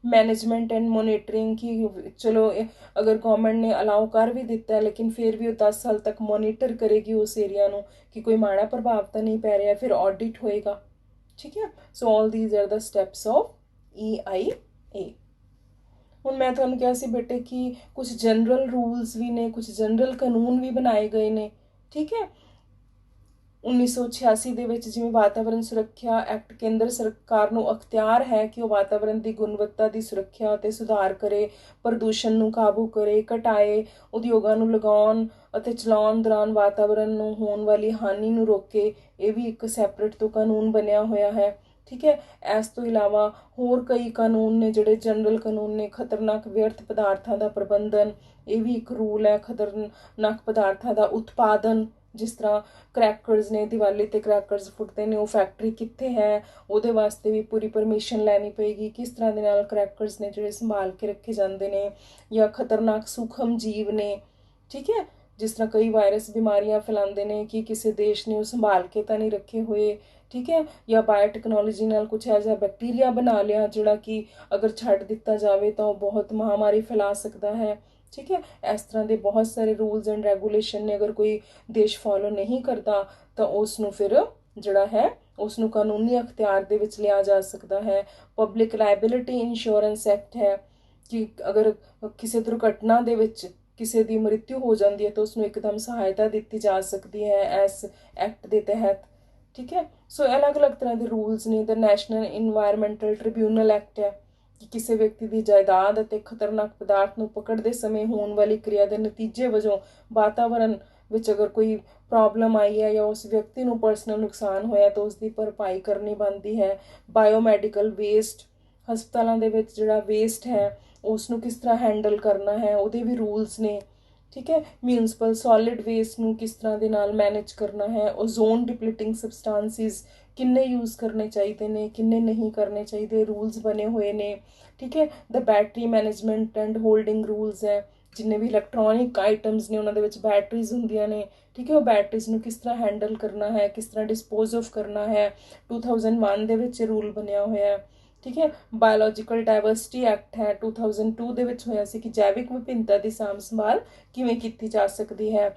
management and monitoring की चलो अगर गवर्नमेंट ने अलाउ कर भी दिता है लेकिन फिर भी वो 10 साल तक मॉनिटर करेगी उस एरिया ਨੂੰ कि कोई माड़ा प्रभाव तो नहीं पै रहा, फिर ऑडिट होएगा। ठीक है, so all these are the steps of EIA। ਹੁਣ ਮੈਂ ਤੁਹਾਨੂੰ ਕਿਹਾ ਸੀ ਬੇਟੇ ਕਿ ਕੁਝ ਜਨਰਲ ਰੂਲਸ ਵੀ ਨੇ, ਕੁਝ ਜਨਰਲ ਕਾਨੂੰਨ ਵੀ ਬਣਾਏ ਗਏ ਨੇ। ਠੀਕ ਹੈ, 1986 ਦੇ ਵਿੱਚ ਜਿਵੇਂ ਵਾਤਾਵਰਣ ਸੁਰੱਖਿਆ ਐਕਟ ਕੇਂਦਰ ਸਰਕਾਰ ਨੂੰ ਅਖਤਿਆਰ ਹੈ ਕਿ ਉਹ ਵਾਤਾਵਰਣ ਦੀ ਗੁਣਵੱਤਾ ਦੀ ਸੁਰੱਖਿਆ ਅਤੇ ਸੁਧਾਰ ਕਰੇ, ਪ੍ਰਦੂਸ਼ਣ ਨੂੰ ਕਾਬੂ ਕਰੇ, ਘਟਾਏ, ਉਦਯੋਗਾਂ ਨੂੰ ਲਗਾਉਣ ਅਤੇ ਚਲਾਉਣ ਦੌਰਾਨ ਵਾਤਾਵਰਣ ਨੂੰ ਹੋਣ ਵਾਲੀ ਹਾਨੀ ਨੂੰ ਰੋਕੇ। ਇਹ ਵੀ ਇੱਕ ਸੈਪਰੇਟ ਤੋਂ ਕਾਨੂੰਨ ਬਣਿਆ ਹੋਇਆ ਹੈ। ਠੀਕ ਹੈ, ਇਸ ਤੋਂ ਇਲਾਵਾ ਹੋਰ ਕਈ ਕਾਨੂੰਨ ਨੇ ਜਿਹੜੇ ਜਨਰਲ ਕਾਨੂੰਨ ਨੇ। ਖਤਰਨਾਕ ਵਿਅਰਥ ਪਦਾਰਥਾਂ ਦਾ ਪ੍ਰਬੰਧਨ, ਇਹ ਵੀ ਇੱਕ ਰੂਲ ਹੈ। ਖਤਰਨਾਕ ਪਦਾਰਥਾਂ ਦਾ ਉਤਪਾਦਨ, ਜਿਸ ਤਰ੍ਹਾਂ ਕਰੈਕਰਸ ਨੇ, ਦੀਵਾਲੀ 'ਤੇ ਕਰੈਕਰਸ ਫੁੱਟਦੇ ਨੇ, ਉਹ ਫੈਕਟਰੀ ਕਿੱਥੇ ਹੈ, ਉਹਦੇ ਵਾਸਤੇ ਵੀ ਪੂਰੀ ਪਰਮਿਸ਼ਨ ਲੈਣੀ ਪਏਗੀ। ਕਿਸ ਤਰ੍ਹਾਂ ਦੇ ਨਾਲ ਕਰੈਕਰਸ ਨੇ ਜਿਹੜੇ ਸੰਭਾਲ ਕੇ ਰੱਖੇ ਜਾਂਦੇ ਨੇ। ਜਾਂ ਖਤਰਨਾਕ ਸੂਖਮ ਜੀਵ ਨੇ, ਠੀਕ ਹੈ, ਜਿਸ ਤਰ੍ਹਾਂ ਕਈ ਵਾਇਰਸ ਬਿਮਾਰੀਆਂ ਫੈਲਾਉਂਦੇ ਨੇ ਕਿ ਕਿਸੇ ਦੇਸ਼ ਨੇ ਉਹ ਸੰਭਾਲ ਕੇ ਤਾਂ ਨਹੀਂ ਰੱਖੇ ਹੋਏ। ਠੀਕ ਹੈ, ਜਾਂ ਬਾਇਓਟੈਕਨੋਲੋਜੀ ਨਾਲ ਕੁਛ ਐਸਾ ਬੈਕਟੀਰੀਆ ਬਣਾ ਲਿਆ ਜਿਹੜਾ ਕਿ ਅਗਰ ਛੱਡ ਦਿੱਤਾ ਜਾਵੇ ਤਾਂ ਉਹ ਬਹੁਤ ਮਹਾਮਾਰੀ ਫੈਲਾ ਸਕਦਾ ਹੈ। ਠੀਕ ਹੈ, ਇਸ ਤਰ੍ਹਾਂ ਦੇ ਬਹੁਤ ਸਾਰੇ ਰੂਲਸ ਐਂਡ ਰੈਗੂਲੇਸ਼ਨ ਨੇ। ਅਗਰ ਕੋਈ ਦੇਸ਼ ਫੋਲੋ ਨਹੀਂ ਕਰਦਾ ਤਾਂ ਉਸ ਨੂੰ ਫਿਰ ਜਿਹੜਾ ਹੈ ਉਸ ਨੂੰ ਕਾਨੂੰਨੀ ਅਖਤਿਆਰ ਦੇ ਵਿੱਚ ਲਿਆ ਜਾ ਸਕਦਾ ਹੈ। ਪਬਲਿਕ ਲਾਇਬਿਲਿਟੀ ਇੰਸ਼ੋਰੈਂਸ ਐਕਟ ਹੈ ਕਿ ਅਗਰ ਕਿਸੇ ਦੁਰਘਟਨਾ ਦੇ ਵਿੱਚ ਕਿਸੇ ਦੀ ਮ੍ਰਿਤੂ ਹੋ ਜਾਂਦੀ ਹੈ ਤਾਂ ਉਸਨੂੰ ਇੱਕਦਮ ਸਹਾਇਤਾ ਦਿੱਤੀ ਜਾ ਸਕਦੀ ਹੈ ਇਸ ਐਕਟ ਦੇ ਤਹਿਤ। ठीक है। सो अलग अलग तरह के रूल्स ने। The national environmental tribunal act है कि किसी व्यक्ति की जायदाद ਅਤੇ ਖਤਰਨਾਕ ਪਦਾਰਥ ਨੂੰ ਪਕੜਦੇ ਸਮੇਂ ਹੋਣ ਵਾਲੀ ਕਿਰਿਆ ਦੇ ਨਤੀਜੇ ਵਜੋਂ ਵਾਤਾਵਰਣ ਵਿੱਚ ਅਗਰ ਕੋਈ ਪ੍ਰੋਬਲਮ ਆਈ ਹੈ ਜਾਂ ਉਸ ਵਿਅਕਤੀ ਨੂੰ ਪਰਸਨਲ ਨੁਕਸਾਨ ਹੋਇਆ ਤਾਂ ਉਸ ਦੀ ਭਰਪਾਈ ਕਰਨੀ ਬਣਦੀ ਹੈ। ਬਾਇਓਮੈਡੀਕਲ ਵੇਸਟ, ਹਸਪਤਾਲਾਂ ਦੇ ਵਿੱਚ ਜਿਹੜਾ ਵੇਸਟ ਹੈ ਉਸ ਨੂੰ ਕਿਸ ਤਰ੍ਹਾਂ ਹੈਂਡਲ ਕਰਨਾ ਹੈ ਉਹਦੇ ਵੀ ਰੂਲਸ ਨੇ। ਠੀਕ ਹੈ। ਮਿਊਨਿਸਪਲ ਸੋਲਿਡ ਵੇਸਟ ਨੂੰ ਕਿਸ ਤਰ੍ਹਾਂ ਦੇ ਨਾਲ ਮੈਨੇਜ ਕਰਨਾ ਹੈ। ਓਜ਼ੋਨ ਡਿਪਲੀਟਿੰਗ ਸਬਸਟੈਂਸਿਸ ਕਿੰਨੇ ਯੂਜ਼ ਕਰਨੇ ਚਾਹੀਦੇ ਨੇ, ਕਿੰਨੇ ਨਹੀਂ ਕਰਨੇ ਚਾਹੀਦੇ, ਰੂਲਸ ਬਣੇ ਹੋਏ ਨੇ। ਠੀਕ ਹੈ। The battery management and holding rules ਹੈ। ਜਿੰਨੇ ਵੀ ਇਲੈਕਟ੍ਰੋਨਿਕ ਆਈਟਮਸ ਨੇ ਉਹਨਾਂ ਦੇ ਵਿੱਚ ਬੈਟਰੀਜ਼ ਹੁੰਦੀਆਂ ਨੇ। ਠੀਕ ਹੈ। ਉਹ ਬੈਟਰੀਜ਼ ਨੂੰ ਕਿਸ ਤਰ੍ਹਾਂ ਹੈਂਡਲ ਕਰਨਾ ਹੈ, ਕਿਸ ਤਰ੍ਹਾਂ ਡਿਸਪੋਜ਼ ਆਫ ਕਰਨਾ ਹੈ, 2001 ਦੇ ਵਿੱਚ ਰੂਲ ਬਣਿਆ ਹੋਇਆ ਹੈ। ਠੀਕ ਹੈ। ਬਾਇਓਲੋਜੀਕਲ ਡਾਇਵਰਸਿਟੀ ਐਕਟ ਹੈ 2002 ਦੇ ਵਿੱਚ ਹੋਇਆ ਸੀ ਕਿ ਜੈਵਿਕ ਵਿਭਿੰਨਤਾ ਦੀ ਸਾਂਭ ਸੰਭਾਲ ਕਿਵੇਂ ਕੀਤੀ ਜਾ ਸਕਦੀ ਹੈ।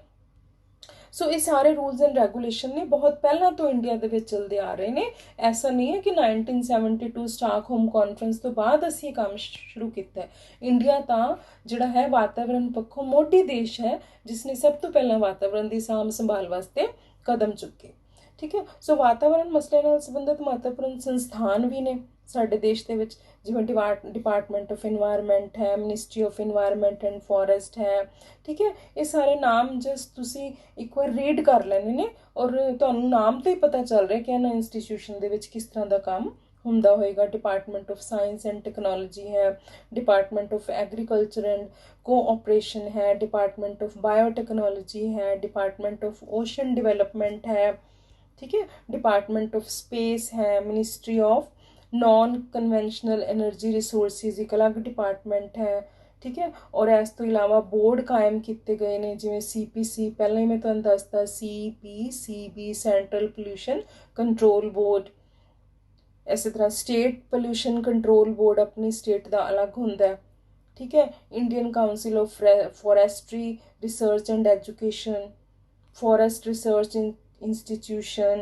ਸੋ ਇਹ ਸਾਰੇ ਰੂਲਸ ਐਂਡ ਰੈਗੂਲੇਸ਼ਨ ਨੇ ਬਹੁਤ ਪਹਿਲਾਂ ਤੋਂ ਇੰਡੀਆ ਦੇ ਵਿੱਚ ਚੱਲਦੇ ਆ ਰਹੇ ਨੇ। ਐਸਾ ਨਹੀਂ ਹੈ ਕਿ 1972 ਸਟਾਕਹੋਮ ਕਾਨਫਰੰਸ ਤੋਂ ਬਾਅਦ ਅਸੀਂ ਇਹ ਕੰਮ ਸ਼ੁਰੂ ਕੀਤਾ ਹੈ। ਇੰਡੀਆ ਤਾਂ ਜਿਹੜਾ ਹੈ ਵਾਤਾਵਰਣ ਪੱਖੋਂ ਮੋਢੀ ਦੇਸ਼ ਹੈ ਜਿਸ ਨੇ ਸਭ ਤੋਂ ਪਹਿਲਾਂ ਵਾਤਾਵਰਣ ਦੀ ਸਾਂਭ ਸੰਭਾਲ ਵਾਸਤੇ ਕਦਮ ਚੁੱਕੇ। ਠੀਕ ਹੈ। ਸੋ ਵਾਤਾਵਰਣ ਮਸਲੇ ਨਾਲ ਸੰਬੰਧਿਤ ਮਹੱਤਵਪੂਰਨ ਸੰਸਥਾਨ ਵੀ ਨੇ ਸਾਡੇ ਦੇਸ਼ ਦੇ ਵਿੱਚ, ਜਿਵੇਂ ਡਿਪਾਰਟਮੈਂਟ ਆਫ ਇਨਵਾਇਰਮੈਂਟ ਹੈ, ministry of environment and forest ਹੈ। ਠੀਕ ਹੈ। ਇਹ ਸਾਰੇ ਨਾਮ ਜਸਟ ਤੁਸੀਂ ਇੱਕ ਵਾਰ ਰੀਡ ਕਰ ਲੈਣੇ ਨੇ ਔਰ ਤੁਹਾਨੂੰ ਨਾਮ ਤੋਂ ਹੀ ਪਤਾ ਚੱਲ ਰਿਹਾ ਕਿ ਇਹਨਾਂ ਇੰਸਟੀਟਿਊਸ਼ਨ ਦੇ ਵਿੱਚ ਕਿਸ ਤਰ੍ਹਾਂ ਦਾ ਕੰਮ ਹੁੰਦਾ ਹੋਏਗਾ। Department of science and technology ਹੈ, department of agriculture and cooperation ਹੈ, ਡਿਪਾਰਟਮੈਂਟ ਆਫ ਬਾਇਓਟੈਕਨੋਲੋਜੀ ਹੈ, ਡਿਪਾਰਟਮੈਂਟ ਆਫ ਓਸ਼ਨ ਡਿਵੈਲਪਮੈਂਟ ਹੈ। ठीक है। डिपार्टमेंट ऑफ स्पेस है, ministry of non conventional energy resources एक अलग डिपार्टमेंट है। ठीक है। और इस तो इलावा बोर्ड कायम किए गए हैं जिमें CPC, पहले ही मैं तुहानूं दसदा, CPCB central pollution control board. इस तरह स्टेट पोल्यूशन कंट्रोल बोर्ड अपनी स्टेट का अलग होंदा है। ठीक है। Indian council of forestry research and education, forest research institution,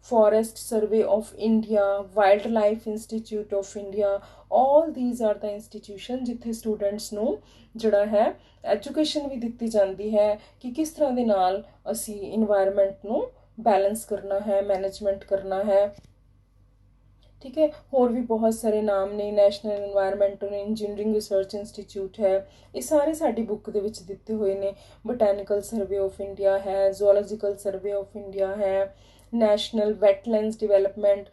forest survey of India, wildlife institute of India, all these are the institution जिथे स्टूडेंट्स नूं जिहड़ा है एजुकेशन भी दिती जाती है कि किस तरह दे नाल असी इन्वायरमेंट नूं बैलेंस करना है, मैनेजमेंट करना है। ठीक है। होर भी बहुत सारे नाम ने। National environmental engineering research institute है, ये सारे साडी बुक दे विच दिते हुए ने। बोटैनिकल सर्वे ऑफ इंडिया है, जूलॉजिकल सर्वे ऑफ इंडिया है, national wetlands development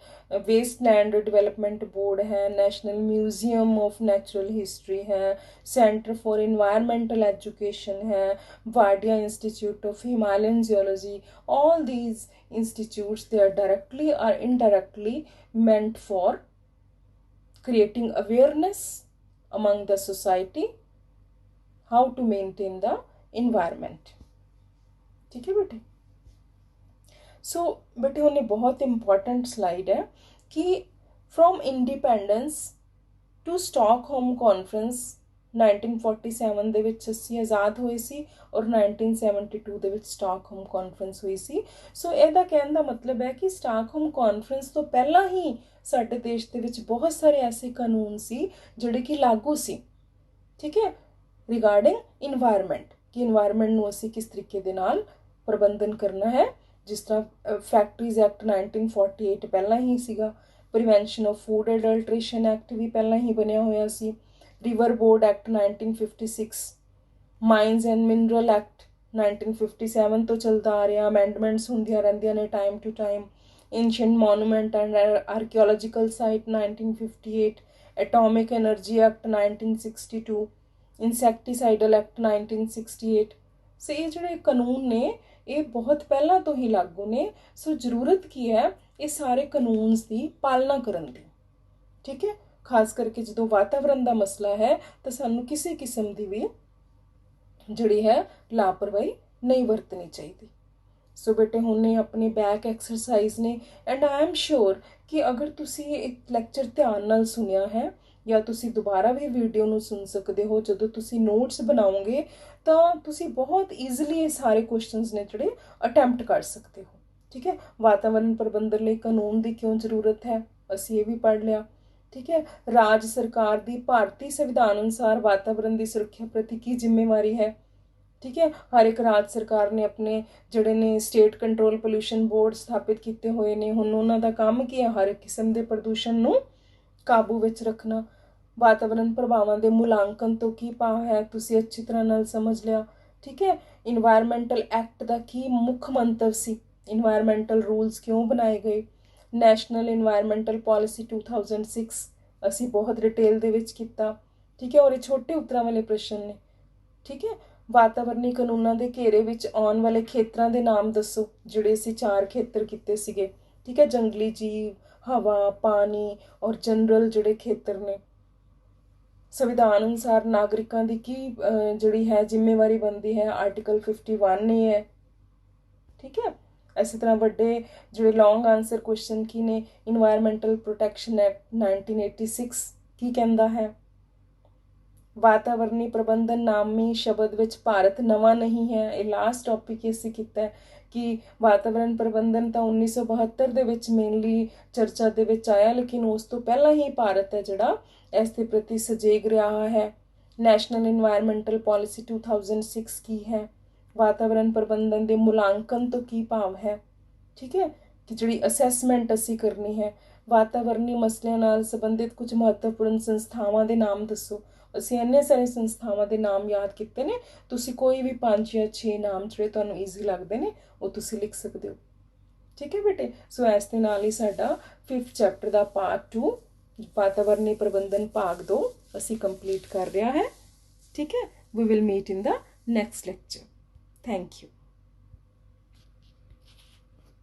wasteland development board है, national museum of natural history है, सेंटर फॉर इन्वायरमेंटल एजुकेशन है, Wadia institute of Himalayan geology. All these institutes they are directly or indirectly meant for creating awareness among the society how to maintain the environment। ठीक है बेटे। सो बेटे उन्हें बहुत important slide है कि from independence to Stockholm conference 1947 ਦੇ ਵਿੱਚ ਅਸੀਂ ਆਜ਼ਾਦ ਹੋਏ ਸੀ ਔਰ 1972 ਦੇ ਵਿੱਚ ਸਟਾਕਹੋਮ ਕਾਨਫਰੰਸ ਹੋਈ ਸੀ। ਸੋ ਇਹਦਾ ਕਹਿਣ ਦਾ ਮਤਲਬ ਹੈ ਕਿ ਸਟਾਕਹੋਮ ਕਾਨਫਰੰਸ ਤੋਂ ਪਹਿਲਾਂ ਹੀ ਸਾਡੇ ਦੇਸ਼ ਦੇ ਵਿੱਚ ਬਹੁਤ ਸਾਰੇ ਐਸੇ ਕਾਨੂੰਨ ਸੀ ਜਿਹੜੇ ਕਿ ਲਾਗੂ ਸੀ। ਠੀਕ ਹੈ। ਰਿਗਾਰਡਿੰਗ ਇਨਵਾਇਰਮੈਂਟ ਕਿ ਇਨਵਾਇਰਮੈਂਟ ਨੂੰ ਅਸੀਂ ਕਿਸ ਤਰੀਕੇ ਦੇ ਨਾਲ ਪ੍ਰਬੰਧਨ ਕਰਨਾ ਹੈ। ਜਿਸ ਤਰ੍ਹਾਂ ਫੈਕਟਰੀਜ਼ ਐਕਟ 1948 ਪਹਿਲਾਂ ਹੀ ਸੀਗਾ। Prevention of food adulteration act ਵੀ ਪਹਿਲਾਂ ਹੀ ਬਣਿਆ ਹੋਇਆ ਸੀ। River board act 1956, mines and mineral act 1957 ਤੋਂ ਚੱਲਦਾ ਆ ਰਿਹਾ। ਅਮੈਂਡਮੈਂਟਸ ਹੁੰਦੀਆਂ ਰਹਿੰਦੀਆਂ ਨੇ time to time. Ancient monument and archaeological site 1958, atomic energy act 1962, insecticidal act 1968। So ये जोड़े कानून ने ये बहुत पहला तो ही लागू ने। सो जरूरत की है ये सारे कानून की पालना करने की। ठीक है। खास करके जो वातावरण का मसला है तो सानू किसी किस्म की भी जिहड़ी है लापरवाही नहीं वरतनी चाहिए। सो बेटे हुणे अपने बैक एक्सरसाइज ने एंड आई एम श्योर कि अगर तुसी एक लैक्चर ध्यान नाल सुनिया है या तुसी दोबारा भी वीडियो नूं सुन सकते हो जदों तुसी नोट्स बनाओगे तो तुसी बहुत ईजिली ये सारे क्वेश्चनस ने जिहड़े अटैम्प्ट कर सकते हो। ठीक है। वातावरण प्रबंधन लई कानून की क्यों जरूरत है असीं ये भी पढ़ लिया। ठीक है। राज सरकार की भारतीय संविधान अनुसार वातावरण की सुरक्षा प्रति की जिम्मेवारी है। ठीक है। हर एक राज सरकार ने अपने ਜਿਹੜੇ ਨੇ ਸਟੇਟ ਕੰਟਰੋਲ ਪੋਲਿਊਸ਼ਨ ਬੋਰਡ ਸਥਾਪਿਤ ਕੀਤੇ ਹੋਏ ਨੇ। ਹੁਣ ਉਹਨਾਂ ਦਾ ਕੰਮ ਕੀ ਹੈ? ਹਰ ਇੱਕ ਕਿਸਮ ਦੇ ਪ੍ਰਦੂਸ਼ਣ ਨੂੰ ਕਾਬੂ ਵਿੱਚ ਰੱਖਣਾ। ਵਾਤਾਵਰਣ ਪ੍ਰਭਾਵਾਂ ਦੇ ਮੁਲਾਂਕਣ ਤੋਂ ਕੀ ਭਾਵ ਹੈ, ਤੁਸੀਂ ਅੱਛੀ ਤਰ੍ਹਾਂ ਨਾਲ ਸਮਝ ਲਿਆ। ਠੀਕ ਹੈ। ਇਨਵਾਇਰਮੈਂਟਲ ਐਕਟ ਦਾ ਕੀ ਮੁੱਖ ਮੰਤਵ ਸੀ? ਇਨਵਾਇਰਮੈਂਟਲ ਰੂਲਸ ਕਿਉਂ ਬਣਾਏ ਗਏ? ਨੈਸ਼ਨਲ ਇਨਵਾਇਰਮੈਂਟਲ ਪਾਲਿਸੀ 2006 ਅਸੀਂ ਬਹੁਤ ਡਿਟੇਲ ਦੇ ਵਿੱਚ ਕੀਤਾ। ਠੀਕ ਹੈ। ਔਰ ਇਹ ਛੋਟੇ ਉੱਤਰਾਂ ਵਾਲੇ ਪ੍ਰਸ਼ਨ ਨੇ। ਠੀਕ ਹੈ। ਵਾਤਾਵਰਣੀ ਕਾਨੂੰਨਾਂ ਦੇ ਘੇਰੇ ਵਿੱਚ ਆਉਣ ਵਾਲੇ ਖੇਤਰਾਂ ਦੇ ਨਾਮ ਦੱਸੋ, ਜਿਹੜੇ ਅਸੀਂ 4 ਖੇਤਰ ਕੀਤੇ ਸੀਗੇ। ਠੀਕ ਹੈ। ਜੰਗਲੀ ਜੀਵ, ਹਵਾ, ਪਾਣੀ ਔਰ ਜਨਰਲ ਜਿਹੜੇ ਖੇਤਰ ਨੇ। ਸੰਵਿਧਾਨ ਅਨੁਸਾਰ ਨਾਗਰਿਕਾਂ ਦੀ ਕੀ ਜਿਹੜੀ ਹੈ ਜ਼ਿੰਮੇਵਾਰੀ ਬਣਦੀ ਹੈ? ਆਰਟੀਕਲ 51 ਨੇ ਹੈ। ਠੀਕ ਹੈ। ਇਸੇ ਤਰ੍ਹਾਂ ਵੱਡੇ ਜਿਹੜੇ ਲੌਂਗ ਆਨਸਰ ਕੁਐਸਚਨ ਕੀ ਨੇ? ਇਨਵਾਇਰਮੈਂਟਲ ਪ੍ਰੋਟੈਕਸ਼ਨ ਐਕਟ 1986 ਕੀ ਕਹਿੰਦਾ ਹੈ? ਵਾਤਾਵਰਣੀ ਪ੍ਰਬੰਧਨ ਨਾਮੀ ਸ਼ਬਦ ਵਿੱਚ ਭਾਰਤ ਨਵਾਂ ਨਹੀਂ ਹੈ। ਇਹ ਲਾਸਟ ਟੌਪਿਕ ਅਸੀਂ ਕੀਤਾ ਕਿ ਵਾਤਾਵਰਣ ਪ੍ਰਬੰਧਨ ਤਾਂ 1972 ਦੇ ਵਿੱਚ ਮੇਨਲੀ ਚਰਚਾ ਦੇ ਵਿੱਚ ਆਇਆ, ਲੇਕਿਨ ਉਸ ਤੋਂ ਪਹਿਲਾਂ ਹੀ ਭਾਰਤ ਹੈ ਜਿਹੜਾ ਇਸ ਦੇ ਪ੍ਰਤੀ ਸਜੇਗ ਰਿਹਾ ਹੈ। ਨੈਸ਼ਨਲ ਇਨਵਾਇਰਮੈਂਟਲ ਪਾਲਿਸੀ 2006 ਕੀ ਹੈ? ਵਾਤਾਵਰਣ ਪ੍ਰਬੰਧਨ ਦੇ ਮੁਲਾਂਕਣ ਤੋਂ ਕੀ ਭਾਵ ਹੈ? ਠੀਕ ਹੈ, ਕਿ ਜਿਹੜੀ ਅਸੈਸਮੈਂਟ ਅਸੀਂ ਕਰਨੀ ਹੈ। ਵਾਤਾਵਰਣੀ ਮਸਲਿਆਂ ਨਾਲ ਸੰਬੰਧਿਤ ਕੁਝ ਮਹੱਤਵਪੂਰਨ ਸੰਸਥਾਵਾਂ ਦੇ ਨਾਮ ਦੱਸੋ। ਅਸੀਂ ਇੰਨੇ ਸਾਰੇ ਸੰਸਥਾਵਾਂ ਦੇ ਨਾਮ ਯਾਦ ਕੀਤੇ ਨੇ, ਤੁਸੀਂ ਕੋਈ ਵੀ 5 ਜਾਂ 6 ਨਾਮ ਜਿਹੜੇ ਤੁਹਾਨੂੰ ਈਜ਼ੀ ਲੱਗਦੇ ਨੇ ਉਹ ਤੁਸੀਂ ਲਿਖ ਸਕਦੇ ਹੋ। ਠੀਕ ਹੈ ਬੇਟੇ। ਸੋ ਇਸ ਦੇ ਨਾਲ ਹੀ ਸਾਡਾ 5th ਚੈਪਟਰ ਦਾ ਪਾਰਟ 2 ਵਾਤਾਵਰਣੀ ਪ੍ਰਬੰਧਨ ਭਾਗ 2 ਅਸੀਂ ਕੰਪਲੀਟ ਕਰ ਰਿਹਾ ਹੈ। ਠੀਕ ਹੈ। We will meet in the next lecture. Thank you.